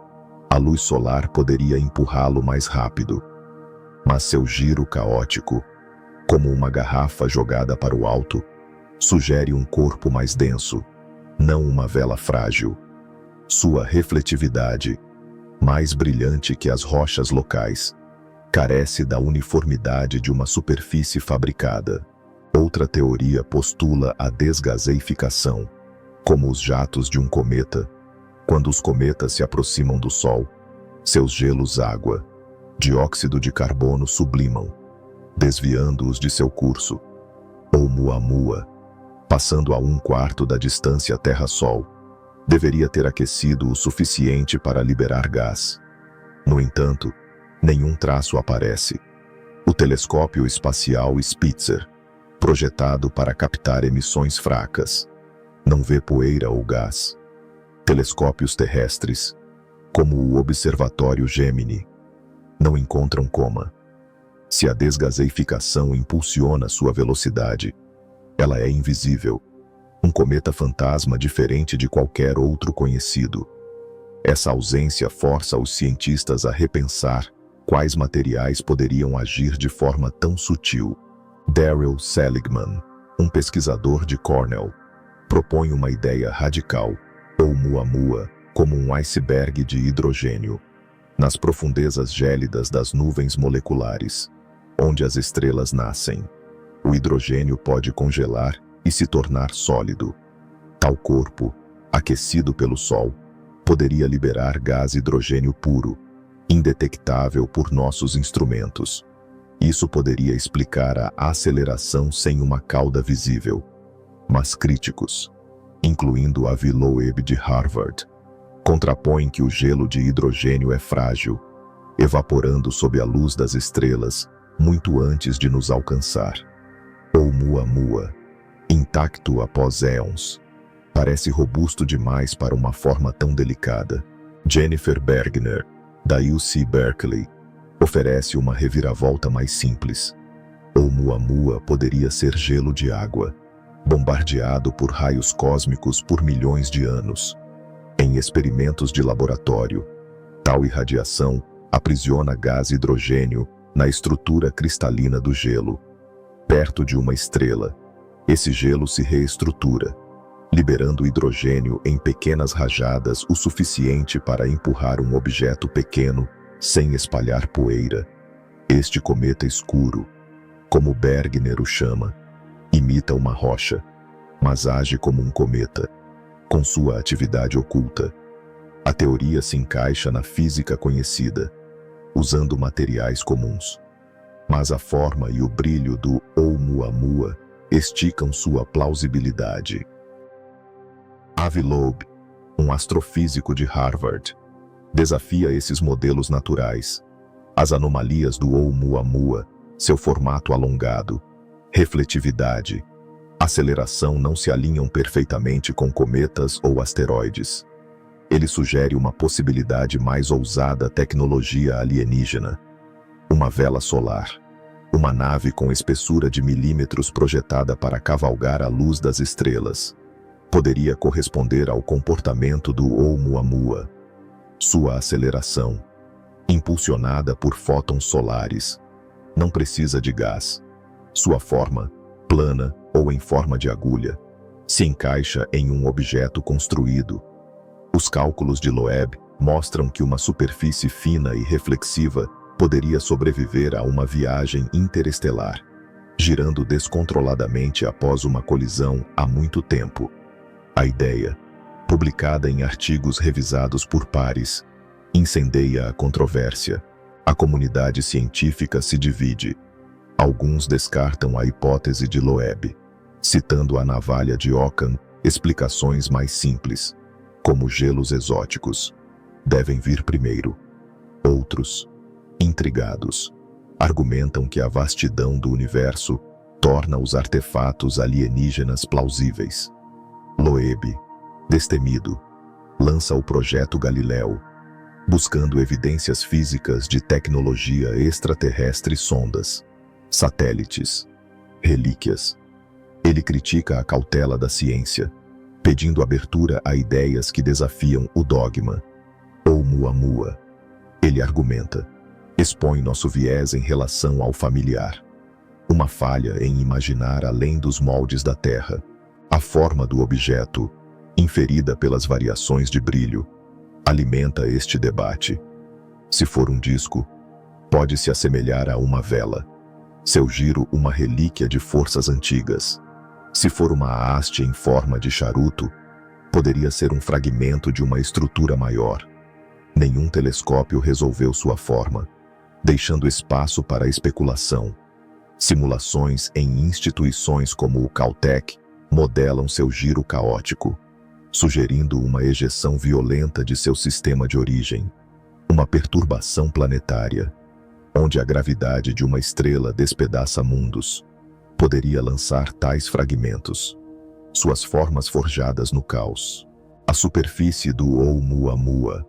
a luz solar poderia empurrá-lo mais rápido. Mas seu giro caótico, como uma garrafa jogada para o alto, sugere um corpo mais denso, não uma vela frágil. Sua refletividade, mais brilhante que as rochas locais, carece da uniformidade de uma superfície fabricada. Outra teoria postula a desgaseificação, como os jatos de um cometa. Quando os cometas se aproximam do Sol, seus gelos água, dióxido de carbono sublimam, desviando-os de seu curso. Oumuamua, passando a 1/4 da distância Terra-Sol, deveria ter aquecido o suficiente para liberar gás. No entanto, nenhum traço aparece. O telescópio espacial Spitzer, projetado para captar emissões fracas, não vê poeira ou gás. Telescópios terrestres, como o Observatório Gemini, não encontram coma. Se a desgaseificação impulsiona sua velocidade, ela é invisível, um cometa fantasma diferente de qualquer outro conhecido. Essa ausência força os cientistas a repensar quais materiais poderiam agir de forma tão sutil. Daryl Seligman, um pesquisador de Cornell, propõe uma ideia radical: Oumuamua como um iceberg de hidrogênio, nas profundezas gélidas das nuvens moleculares, onde as estrelas nascem. O hidrogênio pode congelar e se tornar sólido. Tal corpo, aquecido pelo Sol, poderia liberar gás hidrogênio puro, indetectável por nossos instrumentos. Isso poderia explicar a aceleração sem uma cauda visível. Mas críticos, incluindo Avi Loeb de Harvard, contrapõem que o gelo de hidrogênio é frágil, evaporando sob a luz das estrelas muito antes de nos alcançar. Oumuamua, intacto após éons, parece robusto demais para uma forma tão delicada. Jennifer Bergner, da UC Berkeley, oferece uma reviravolta mais simples. Oumuamua poderia ser gelo de água, bombardeado por raios cósmicos por milhões de anos. Em experimentos de laboratório, tal irradiação aprisiona gás hidrogênio na estrutura cristalina do gelo. Perto de uma estrela, esse gelo se reestrutura, liberando hidrogênio em pequenas rajadas o suficiente para empurrar um objeto pequeno sem espalhar poeira. Este cometa escuro, como Bergner o chama, imita uma rocha, mas age como um cometa, com sua atividade oculta. A teoria se encaixa na física conhecida, usando materiais comuns. Mas a forma e o brilho do Oumuamua esticam sua plausibilidade. Avi Loeb, um astrofísico de Harvard, desafia esses modelos naturais. As anomalias do Oumuamua, seu formato alongado, refletividade, aceleração não se alinham perfeitamente com cometas ou asteroides. Ele sugere uma possibilidade mais ousada: tecnologia alienígena. Uma vela solar, uma nave com espessura de milímetros projetada para cavalgar a luz das estrelas, poderia corresponder ao comportamento do Oumuamua. Sua aceleração, impulsionada por fótons solares, não precisa de gás. Sua forma, plana ou em forma de agulha, se encaixa em um objeto construído. Os cálculos de Loeb mostram que uma superfície fina e reflexiva poderia sobreviver a uma viagem interestelar, girando descontroladamente após uma colisão há muito tempo. A ideia, publicada em artigos revisados por pares, incendeia a controvérsia. A comunidade científica se divide. Alguns descartam a hipótese de Loeb, citando a navalha de Ockham explicações mais simples, como gelos exóticos, devem vir primeiro. Outros, intrigados, argumentam que a vastidão do universo torna os artefatos alienígenas plausíveis. Loeb, destemido, lança o projeto Galileu, buscando evidências físicas de tecnologia extraterrestre, sondas, satélites, relíquias. Ele critica a cautela da ciência, pedindo abertura a ideias que desafiam o dogma. Oumuamua, ele argumenta, expõe nosso viés em relação ao familiar, uma falha em imaginar além dos moldes da Terra. A forma do objeto, inferida pelas variações de brilho, alimenta este debate. Se for um disco, pode se assemelhar a uma vela, seu giro uma relíquia de forças antigas. Se for uma haste em forma de charuto, poderia ser um fragmento de uma estrutura maior. Nenhum telescópio resolveu sua forma, deixando espaço para a especulação. Simulações em instituições como o Caltech modelam seu giro caótico, sugerindo uma ejeção violenta de seu sistema de origem, uma perturbação planetária, onde a gravidade de uma estrela despedaça mundos, poderia lançar tais fragmentos, suas formas forjadas no caos. A superfície do Oumuamua,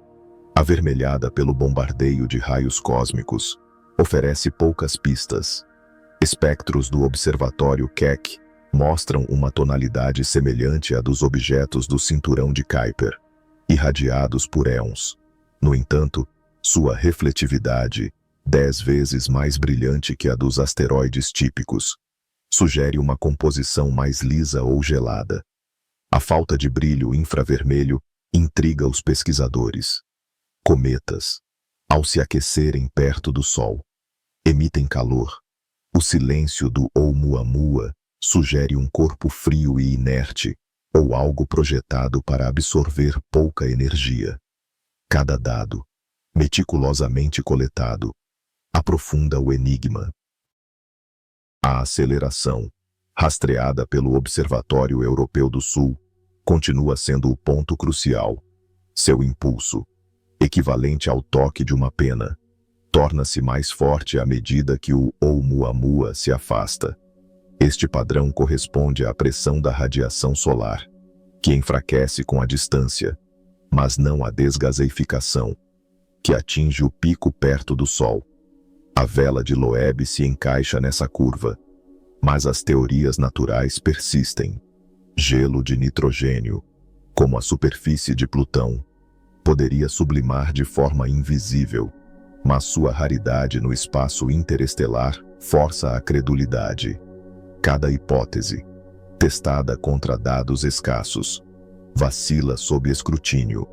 avermelhada pelo bombardeio de raios cósmicos, oferece poucas pistas. Espectros do observatório Keck mostram uma tonalidade semelhante à dos objetos do cinturão de Kuiper, irradiados por éons. No entanto, sua refletividade, 10 vezes mais brilhante que a dos asteroides típicos, sugere uma composição mais lisa ou gelada. A falta de brilho infravermelho intriga os pesquisadores. Cometas, ao se aquecerem perto do Sol, emitem calor. O silêncio do Oumuamua sugere um corpo frio e inerte, ou algo projetado para absorver pouca energia. Cada dado, meticulosamente coletado, aprofunda o enigma. A aceleração, rastreada pelo Observatório Europeu do Sul, continua sendo o ponto crucial. Seu impulso, equivalente ao toque de uma pena, torna-se mais forte à medida que o Oumuamua se afasta. Este padrão corresponde à pressão da radiação solar, que enfraquece com a distância, mas não a desgaseificação, que atinge o pico perto do Sol. A vela de Loeb se encaixa nessa curva, mas as teorias naturais persistem. Gelo de nitrogênio, como a superfície de Plutão, poderia sublimar de forma invisível, mas sua raridade no espaço interestelar força a credulidade. Cada hipótese, testada contra dados escassos, vacila sob escrutínio.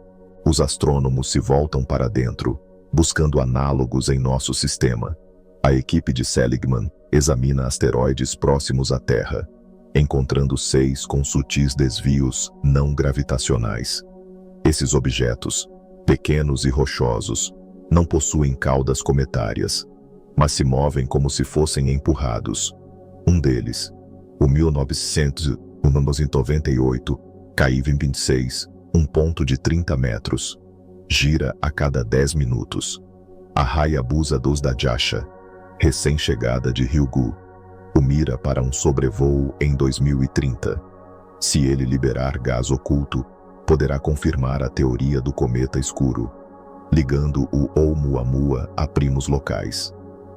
Os astrônomos se voltam para dentro, buscando análogos em nosso sistema. A equipe de Seligman examina asteroides próximos à Terra, encontrando 6 com sutis desvios não gravitacionais. Esses objetos, pequenos e rochosos, não possuem caudas cometárias, mas se movem como se fossem empurrados. Um deles, o 1998, KI-26, um ponto de 30 metros, gira a cada 10 minutos. A Hayabusa 2 da JAXA, recém-chegada de Ryugu, o mira para um sobrevoo em 2030. Se ele liberar gás oculto, poderá confirmar a teoria do cometa escuro, ligando o Oumuamua a primos locais.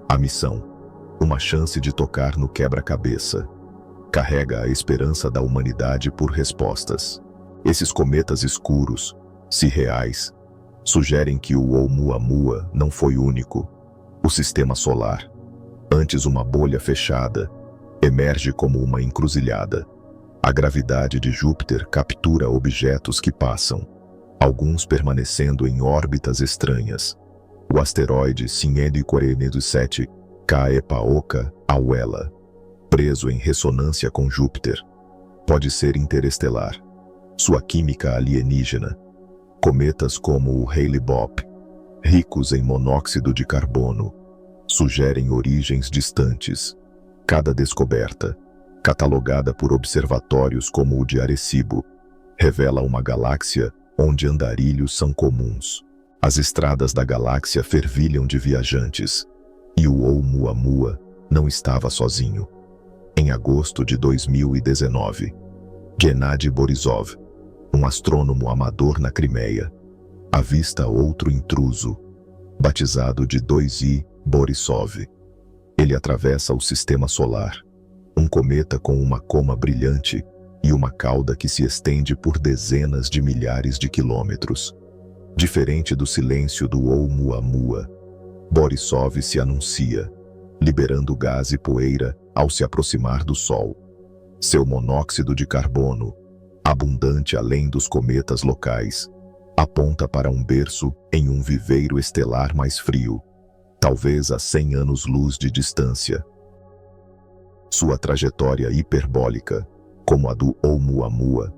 A missão, uma chance de tocar no quebra-cabeça, carrega a esperança da humanidade por respostas. Esses cometas escuros, se reais, sugerem que o Oumuamua não foi único. O sistema solar, antes uma bolha fechada, emerge como uma encruzilhada. A gravidade de Júpiter captura objetos que passam, alguns permanecendo em órbitas estranhas. O asteroide 547 Kaepaoka Awela, preso em ressonância com Júpiter, pode ser interestelar. Sua química alienígena. Cometas como o Hale-Bopp, ricos em monóxido de carbono, sugerem origens distantes. Cada descoberta, catalogada por observatórios como o de Arecibo, revela uma galáxia onde andarilhos são comuns. As estradas da galáxia fervilham de viajantes, e o Oumuamua não estava sozinho. Em agosto de 2019, Gennady Borisov, um astrônomo amador na Crimeia, avista outro intruso, batizado de 2I Borisov. Ele atravessa o sistema solar, um cometa com uma coma brilhante e uma cauda que se estende por dezenas de milhares de quilômetros. Diferente do silêncio do Oumuamua, Borisov se anuncia, liberando gás e poeira ao se aproximar do Sol. Seu monóxido de carbono, abundante além dos cometas locais, aponta para um berço em um viveiro estelar mais frio, talvez a 100 anos-luz de distância. Sua trajetória hiperbólica, como a do Oumuamua,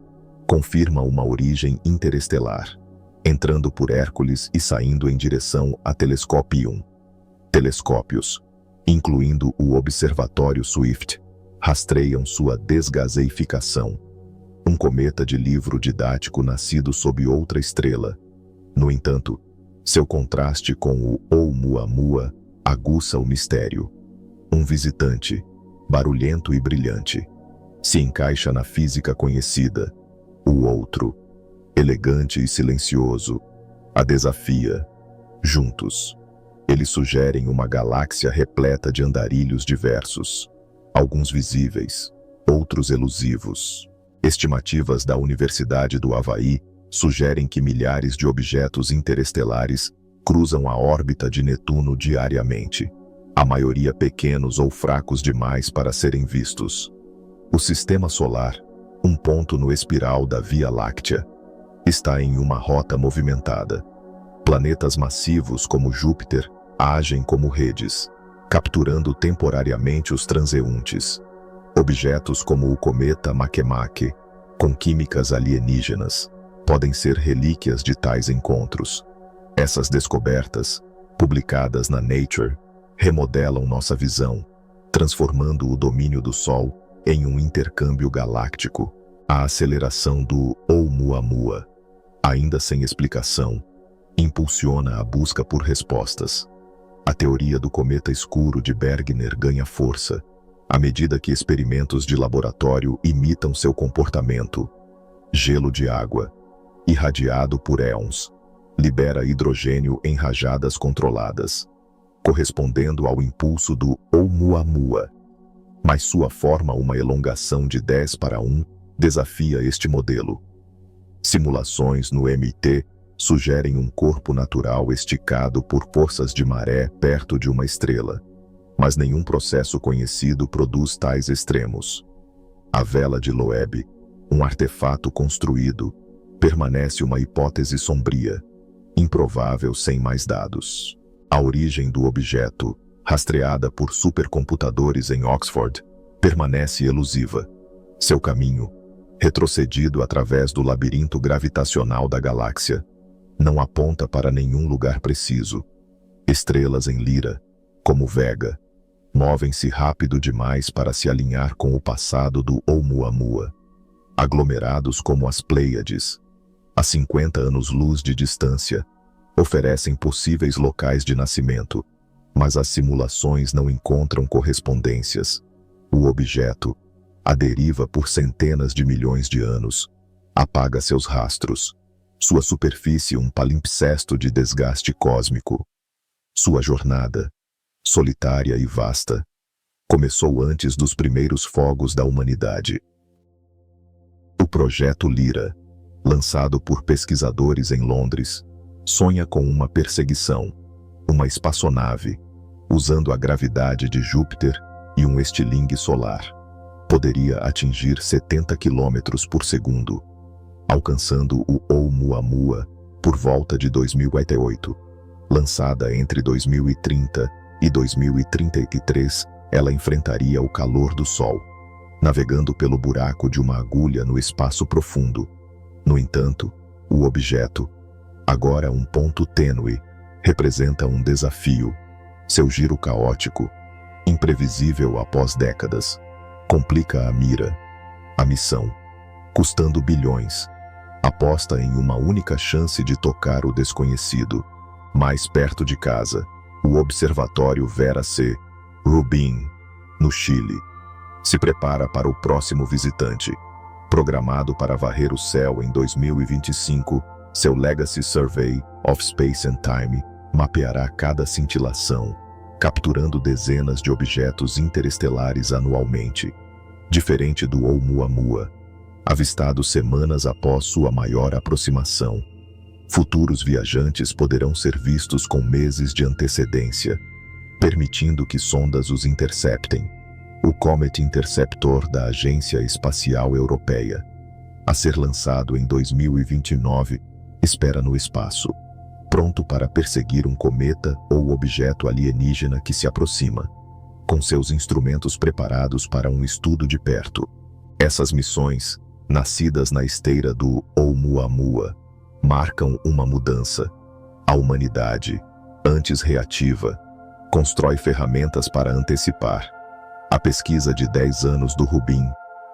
confirma uma origem interestelar, entrando por Hércules e saindo em direção a Telescopium. Telescópios, incluindo o Observatório Swift, rastreiam sua desgaseificação. Um cometa de livro didático nascido sob outra estrela. No entanto, seu contraste com o Oumuamua aguça o mistério. Um visitante, barulhento e brilhante, se encaixa na física conhecida. O outro, elegante e silencioso, a desafia. Juntos, eles sugerem uma galáxia repleta de andarilhos diversos, alguns visíveis, outros elusivos. Estimativas da Universidade do Havaí sugerem que milhares de objetos interestelares cruzam a órbita de Netuno diariamente, a maioria pequenos ou fracos demais para serem vistos. O Sistema Solar, um ponto no espiral da Via Láctea, está em uma rota movimentada. Planetas massivos como Júpiter agem como redes, capturando temporariamente os transeuntes. Objetos como o cometa Makemake, com químicas alienígenas, podem ser relíquias de tais encontros. Essas descobertas, publicadas na Nature, remodelam nossa visão, transformando o domínio do Sol em um intercâmbio galáctico. A aceleração do Oumuamua, ainda sem explicação, impulsiona a busca por respostas. A teoria do cometa escuro de Bergner ganha força, à medida que experimentos de laboratório imitam seu comportamento. Gelo de água, irradiado por éons, libera hidrogênio em rajadas controladas, correspondendo ao impulso do Oumuamua. Mas sua forma, uma elongação de 10:1, desafia este modelo. Simulações no MIT sugerem um corpo natural esticado por forças de maré perto de uma estrela, mas nenhum processo conhecido produz tais extremos. A vela de Loeb, um artefato construído, permanece uma hipótese sombria, improvável sem mais dados. A origem do objeto, rastreada por supercomputadores em Oxford, permanece elusiva. Seu caminho, retrocedido através do labirinto gravitacional da galáxia, não aponta para nenhum lugar preciso. Estrelas em Lira, como Vega, movem-se rápido demais para se alinhar com o passado do Oumuamua. Aglomerados como as Pleiades, a 50 anos-luz de distância, oferecem possíveis locais de nascimento, mas as simulações não encontram correspondências. O objeto, à deriva por centenas de milhões de anos, apaga seus rastros. Sua superfície um palimpsesto de desgaste cósmico. Sua jornada, solitária e vasta, começou antes dos primeiros fogos da humanidade. O projeto Lyra, lançado por pesquisadores em Londres, sonha com uma perseguição, uma espaçonave, usando a gravidade de Júpiter e um estilingue solar. Poderia atingir 70 km por segundo, alcançando o Oumuamua por volta de 2008. Lançada entre 2030 e 2033, ela enfrentaria o calor do Sol, navegando pelo buraco de uma agulha no espaço profundo. No entanto, o objeto, agora um ponto tênue, representa um desafio. Seu giro caótico, imprevisível após décadas, complica a mira, a missão, custando bilhões. Aposta em uma única chance de tocar o desconhecido. Mais perto de casa, o Observatório Vera C. Rubin, no Chile, se prepara para o próximo visitante. Programado para varrer o céu em 2025, seu Legacy Survey of Space and Time mapeará cada cintilação, capturando dezenas de objetos interestelares anualmente. Diferente do Oumuamua, avistado semanas após sua maior aproximação, futuros viajantes poderão ser vistos com meses de antecedência, permitindo que sondas os interceptem. O Comet Interceptor da Agência Espacial Europeia, a ser lançado em 2029, espera no espaço, pronto para perseguir um cometa ou objeto alienígena que se aproxima, com seus instrumentos preparados para um estudo de perto. Essas missões, nascidas na esteira do Oumuamua, marcam uma mudança. A humanidade, antes reativa, constrói ferramentas para antecipar. A pesquisa de 10 anos do Rubin,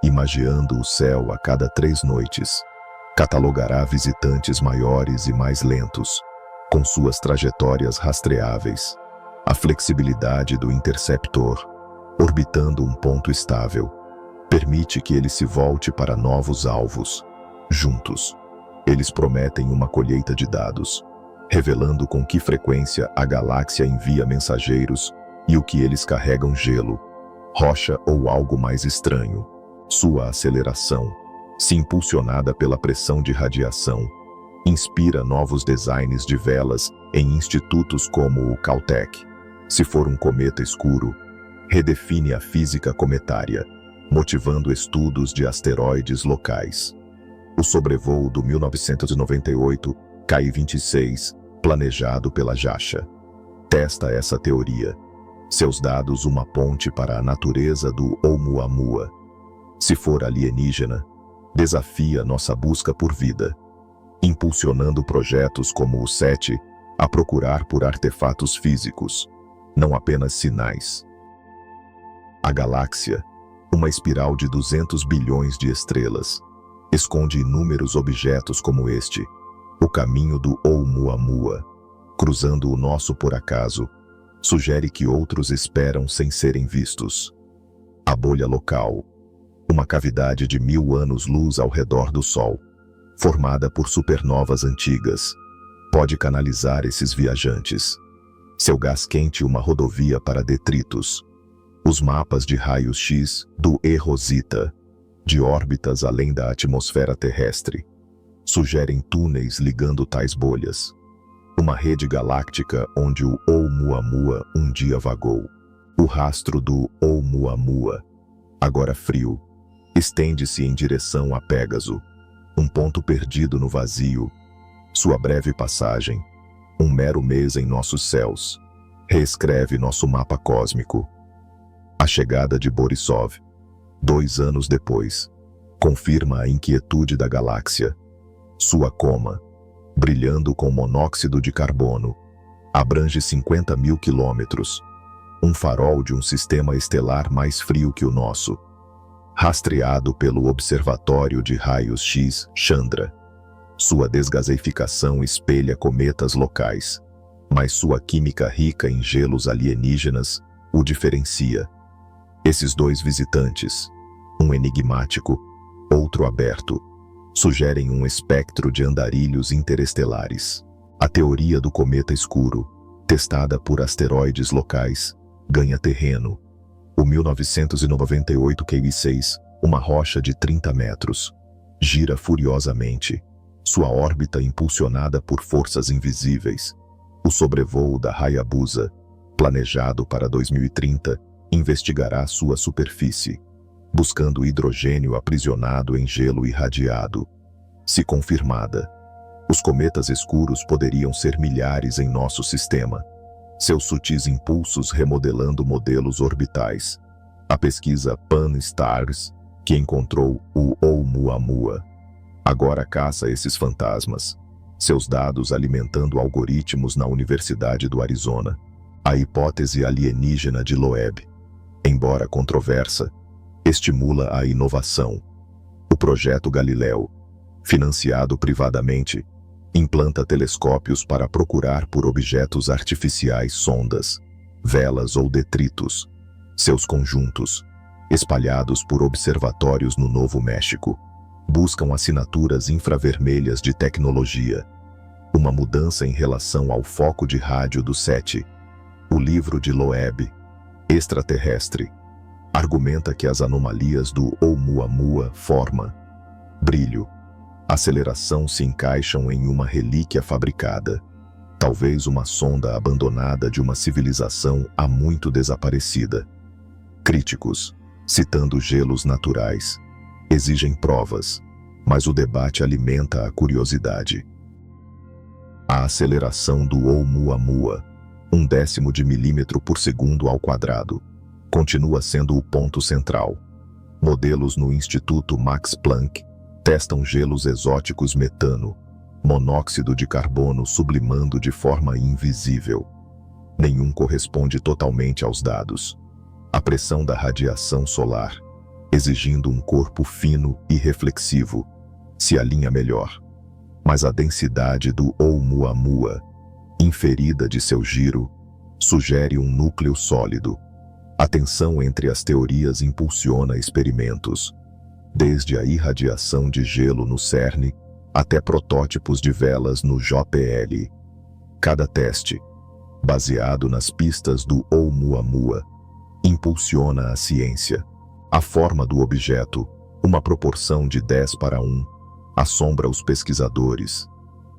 imagiando o céu a cada 3 noites, catalogará visitantes maiores e mais lentos, com suas trajetórias rastreáveis. A flexibilidade do Interceptor, orbitando um ponto estável, permite que ele se volte para novos alvos. Juntos, eles prometem uma colheita de dados, revelando com que frequência a galáxia envia mensageiros e o que eles carregam: gelo, rocha ou algo mais estranho. Sua aceleração, se impulsionada pela pressão de radiação, inspira novos designs de velas em institutos como o Caltech. Se for um cometa escuro, redefine a física cometária, motivando estudos de asteroides locais. O sobrevoo do 1998, KI-26, planejado pela JAXA, testa essa teoria. Seus dados uma ponte para a natureza do Oumuamua. Se for alienígena, desafia nossa busca por vida, impulsionando projetos como o SETI a procurar por artefatos físicos, não apenas sinais. A galáxia, uma espiral de 200 bilhões de estrelas, esconde inúmeros objetos como este, o caminho do Oumuamua, cruzando o nosso por acaso, sugere que outros esperam sem serem vistos. A bolha local, uma cavidade de 1000 anos-luz ao redor do Sol, formada por supernovas antigas, pode canalizar esses viajantes. Seu gás quente, uma rodovia para detritos. Os mapas de raios-x do E-Rosita, de órbitas além da atmosfera terrestre, sugerem túneis ligando tais bolhas. Uma rede galáctica onde o Oumuamua um dia vagou. O rastro do Oumuamua, agora frio, estende-se em direção a Pégaso, um ponto perdido no vazio. Sua breve passagem, um mero mês em nossos céus, reescreve nosso mapa cósmico. A chegada de Borisov, 2 anos depois, confirma a inquietude da galáxia. Sua coma, brilhando com monóxido de carbono, abrange 50.000 quilômetros, um farol de um sistema estelar mais frio que o nosso, rastreado pelo Observatório de Raios-X Chandra. Sua desgaseificação espelha cometas locais, mas sua química rica em gelos alienígenas o diferencia. Esses 2 visitantes, um enigmático, outro aberto, sugerem um espectro de andarilhos interestelares. A teoria do cometa escuro, testada por asteroides locais, ganha terreno. O 1998 KI-6, uma rocha de 30 metros, gira furiosamente, sua órbita impulsionada por forças invisíveis. O sobrevoo da Hayabusa, planejado para 2030, investigará sua superfície, buscando hidrogênio aprisionado em gelo irradiado. Se confirmada, os cometas escuros poderiam ser milhares em nosso sistema, seus sutis impulsos remodelando modelos orbitais. A pesquisa Pan-STARRS, que encontrou o Oumuamua, agora caça esses fantasmas, seus dados alimentando algoritmos na Universidade do Arizona. A hipótese alienígena de Loeb, embora controversa, estimula a inovação. O projeto Galileu, financiado privadamente, implanta telescópios para procurar por objetos artificiais, sondas, velas ou detritos. Seus conjuntos, espalhados por observatórios no Novo México, buscam assinaturas infravermelhas de tecnologia. Uma mudança em relação ao foco de rádio do SETI. O livro de Loeb, Extraterrestre, argumenta que as anomalias do Oumuamua, forma, brilho, aceleração se encaixam em uma relíquia fabricada, talvez uma sonda abandonada de uma civilização há muito desaparecida. Críticos, citando gelos naturais, exigem provas. mas o debate alimenta a curiosidade. A aceleração do Oumuamua, 1/10 de milímetro por segundo ao quadrado, continua sendo o ponto central. Modelos no Instituto Max Planck testam gelos exóticos metano, monóxido de carbono sublimando de forma invisível. Nenhum corresponde totalmente aos dados. A pressão da radiação solar, exigindo um corpo fino e reflexivo, se alinha melhor. Mas a densidade do Oumuamua, inferida de seu giro, sugere um núcleo sólido. A tensão entre as teorias impulsiona experimentos, desde a irradiação de gelo no CERN até protótipos de velas no JPL. Cada teste, baseado nas pistas do Oumuamua, impulsiona a ciência. A forma do objeto, uma proporção de 10:1, assombra os pesquisadores.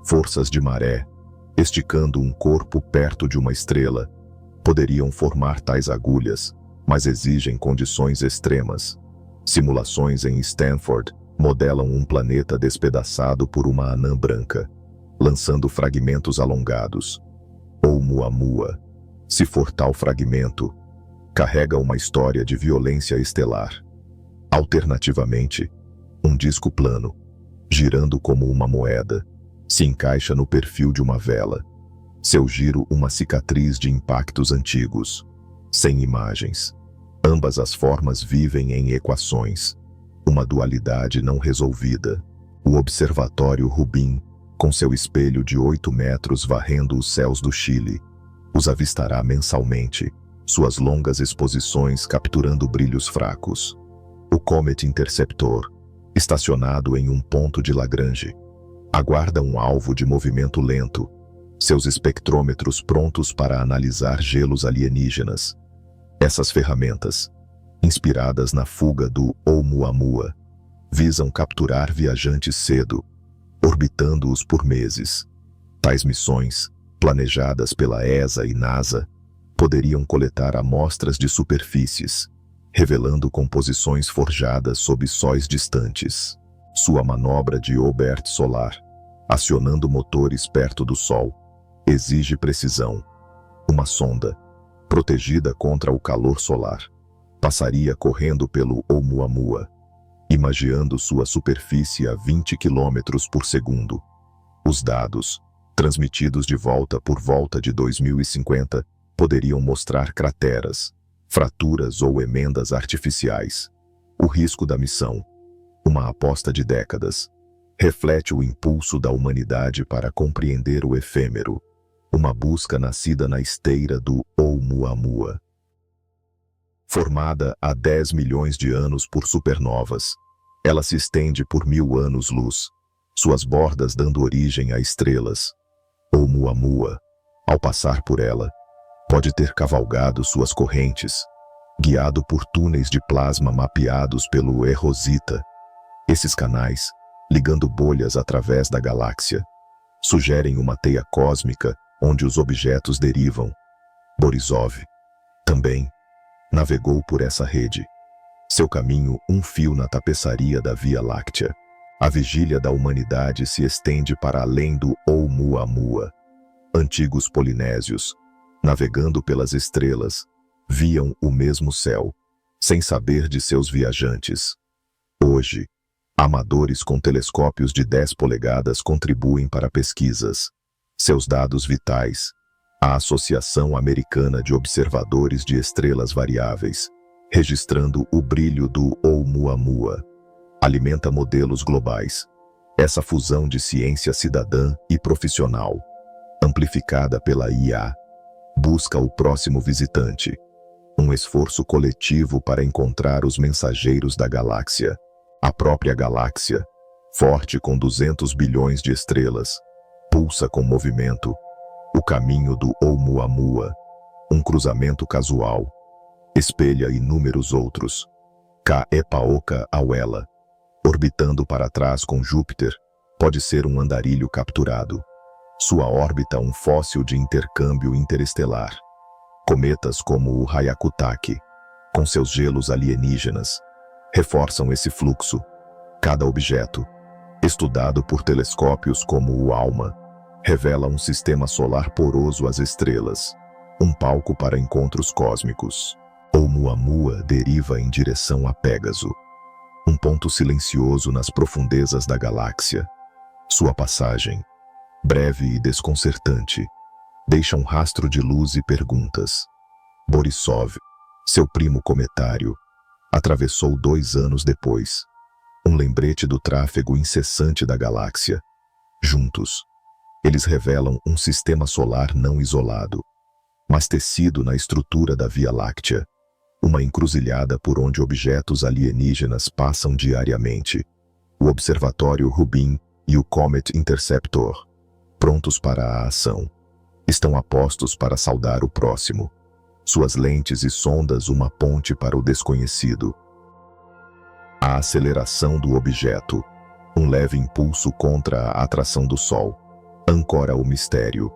Forças de maré, esticando um corpo perto de uma estrela, poderiam formar tais agulhas, mas exigem condições extremas. Simulações em Stanford modelam um planeta despedaçado por uma anã branca, lançando fragmentos alongados. Oumuamua, se for tal fragmento, carrega uma história de violência estelar. Alternativamente, um disco plano, girando como uma moeda, se encaixa no perfil de uma vela. Seu giro uma cicatriz de impactos antigos, sem imagens. Ambas as formas vivem em equações, uma dualidade não resolvida. O Observatório Rubin, com seu espelho de 8 metros varrendo os céus do Chile, os avistará mensalmente, suas longas exposições capturando brilhos fracos. O Comet Interceptor, estacionado em um ponto de Lagrange, aguarda um alvo de movimento lento, seus espectrômetros prontos para analisar gelos alienígenas. Essas ferramentas, inspiradas na fuga do Oumuamua, visam capturar viajantes cedo, orbitando-os por meses. Tais missões, planejadas pela ESA e NASA, poderiam coletar amostras de superfícies, revelando composições forjadas sob sóis distantes. Sua manobra de Oberth solar, acionando motores perto do Sol, exige precisão. Uma sonda, protegida contra o calor solar, passaria correndo pelo Oumuamua, imagiando sua superfície a 20 km por segundo. Os dados, transmitidos de volta por volta de 2050, poderiam mostrar crateras, fraturas ou emendas artificiais. O risco da missão, uma aposta de décadas, reflete o impulso da humanidade para compreender o efêmero, uma busca nascida na esteira do Oumuamua. Formada há 10 milhões de anos por supernovas, ela se estende por 1000 anos-luz, suas bordas dando origem a estrelas. Oumuamua, ao passar por ela, pode ter cavalgado suas correntes, guiado por túneis de plasma mapeados pelo E-Rosita. Esses canais, ligando bolhas através da galáxia, sugerem uma teia cósmica onde os objetos derivam. Borisov, também, navegou por essa rede. Seu caminho um fio na tapeçaria da Via Láctea. A vigília da humanidade se estende para além do Oumuamua. Antigos polinésios, navegando pelas estrelas, viam o mesmo céu, sem saber de seus viajantes. Hoje, amadores com telescópios de 10 polegadas contribuem para pesquisas. Seus dados vitais, a Associação Americana de Observadores de Estrelas Variáveis, registrando o brilho do Oumuamua, alimenta modelos globais. Essa fusão de ciência cidadã e profissional, amplificada pela IA, busca o próximo visitante, um esforço coletivo para encontrar os mensageiros da galáxia. A própria galáxia, forte com 200 bilhões de estrelas, pulsa com movimento. O caminho do Oumuamua, um cruzamento casual, espelha inúmeros outros. Kaepaoka Awela, orbitando para trás com Júpiter, pode ser um andarilho capturado. Sua órbita um fóssil de intercâmbio interestelar. Cometas como o Hyakutake, com seus gelos alienígenas, reforçam esse fluxo. Cada objeto, estudado por telescópios como o ALMA, revela um sistema solar poroso às estrelas, um palco para encontros cósmicos. Oumuamua deriva em direção a Pégaso, um ponto silencioso nas profundezas da galáxia. Sua passagem, breve e desconcertante, deixa um rastro de luz e perguntas. Borisov, seu primo cometário, atravessou 2 anos depois, um lembrete do tráfego incessante da galáxia. Juntos, eles revelam um sistema solar não isolado, mas tecido na estrutura da Via Láctea, uma encruzilhada por onde objetos alienígenas passam diariamente. O Observatório Rubin e o Comet Interceptor, prontos para a ação, estão apostos para saudar o próximo. Suas lentes e sondas uma ponte para o desconhecido. A aceleração do objeto, um leve impulso contra a atração do Sol, ancora o mistério.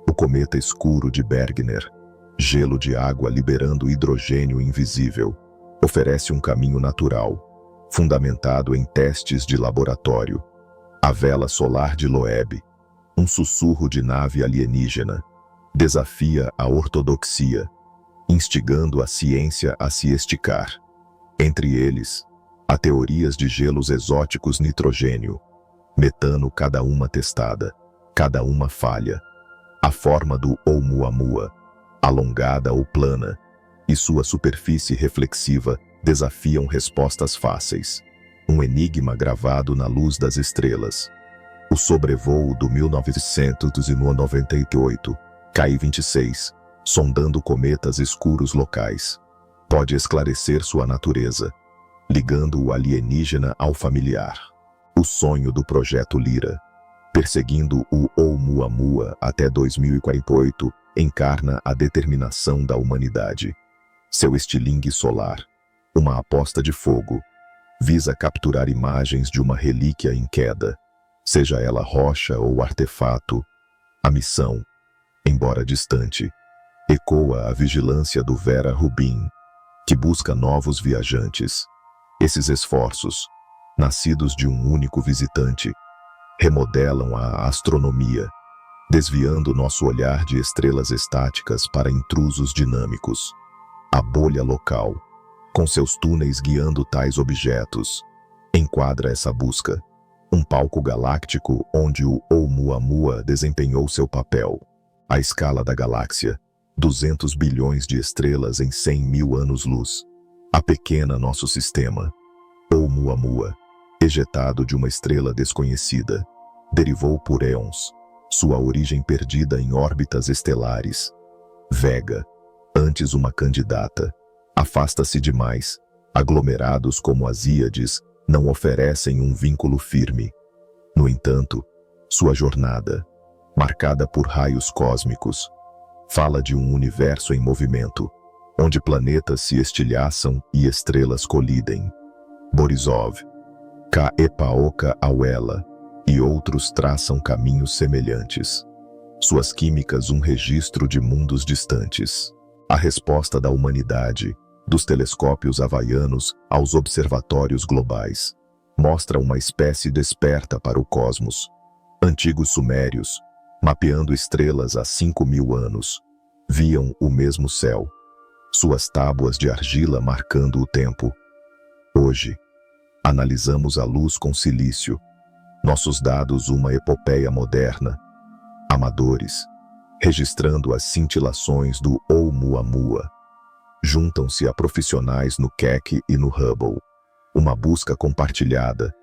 O cometa escuro de Bergner, gelo de água liberando hidrogênio invisível, oferece um caminho natural, fundamentado em testes de laboratório. A vela solar de Loeb, um sussurro de nave alienígena, desafia a ortodoxia, instigando a ciência a se esticar. Entre eles, há teorias de gelos exóticos nitrogênio, metano, cada uma testada, cada uma falha. A forma do Oumuamua, alongada ou plana, e sua superfície reflexiva desafiam respostas fáceis. Um enigma gravado na luz das estrelas. O sobrevoo do 1998, Ki-26, sondando cometas escuros locais, pode esclarecer sua natureza, ligando o alienígena ao familiar. O sonho do Projeto Lyra, perseguindo o Oumuamua até 2048, encarna a determinação da humanidade. Seu estilingue solar, uma aposta de fogo, visa capturar imagens de uma relíquia em queda, seja ela rocha ou artefato. A missão, embora distante, ecoa a vigilância do Vera Rubin, que busca novos viajantes. Esses esforços, nascidos de um único visitante, remodelam a astronomia, desviando nosso olhar de estrelas estáticas para intrusos dinâmicos. A bolha local, com seus túneis guiando tais objetos, enquadra essa busca, um palco galáctico onde o Oumuamua desempenhou seu papel. A escala da galáxia, 200 bilhões de estrelas em 100.000 anos-luz. A pequena nosso sistema, Oumuamua, ejetado de uma estrela desconhecida, derivou por éons, sua origem perdida em órbitas estelares. Vega, antes uma candidata, afasta-se demais. Aglomerados como as Íades não oferecem um vínculo firme. No entanto, sua jornada, marcada por raios cósmicos, fala de um universo em movimento, onde planetas se estilhaçam e estrelas colidem. Borisov, Kaepaoka Awela e outros traçam caminhos semelhantes. Suas químicas um registro de mundos distantes. A resposta da humanidade, dos telescópios havaianos aos observatórios globais, mostra uma espécie desperta para o cosmos. Antigos sumérios, mapeando estrelas há 5.000 anos, viam o mesmo céu, suas tábuas de argila marcando o tempo. Hoje, analisamos a luz com silício, nossos dados uma epopeia moderna, amadores, registrando as cintilações do Oumuamua. Juntam-se a profissionais no Keck e no Hubble, uma busca compartilhada.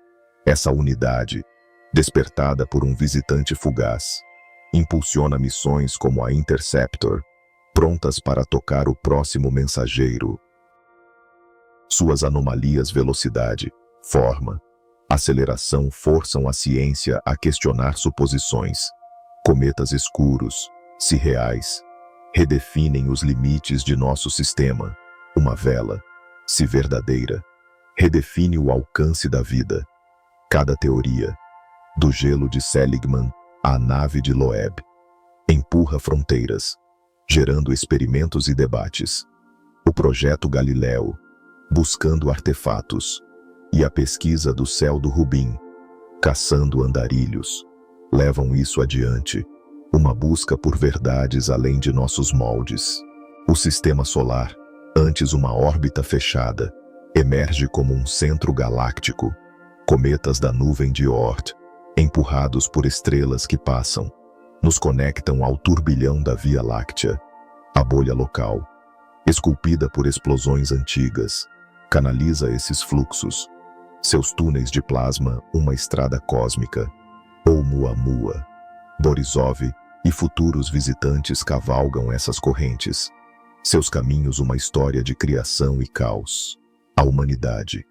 Essa unidade, despertada por um visitante fugaz, impulsiona missões como a Interceptor, prontas para tocar o próximo mensageiro. Suas anomalias velocidade, forma, aceleração forçam a ciência a questionar suposições. Cometas escuros, se reais, redefinem os limites de nosso sistema. Uma vela, se verdadeira, redefine o alcance da vida. Cada teoria, do gelo de Seligman à nave de Loeb, empurra fronteiras, gerando experimentos e debates. O projeto Galileu, buscando artefatos, e a pesquisa do céu do Rubin, caçando andarilhos, levam isso adiante, uma busca por verdades além de nossos moldes. O sistema solar, antes uma órbita fechada, emerge como um centro galáctico, cometas da nuvem de Oort, empurrados por estrelas que passam, nos conectam ao turbilhão da Via Láctea. A bolha local, esculpida por explosões antigas, canaliza esses fluxos, seus túneis de plasma uma estrada cósmica. Oumuamua, Borisov e futuros visitantes cavalgam essas correntes, seus caminhos uma história de criação e caos. A humanidade,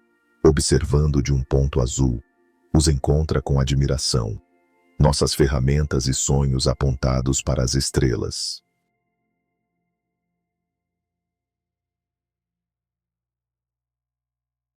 observando de um ponto azul, os encontra com admiração, nossas ferramentas e sonhos apontados para as estrelas.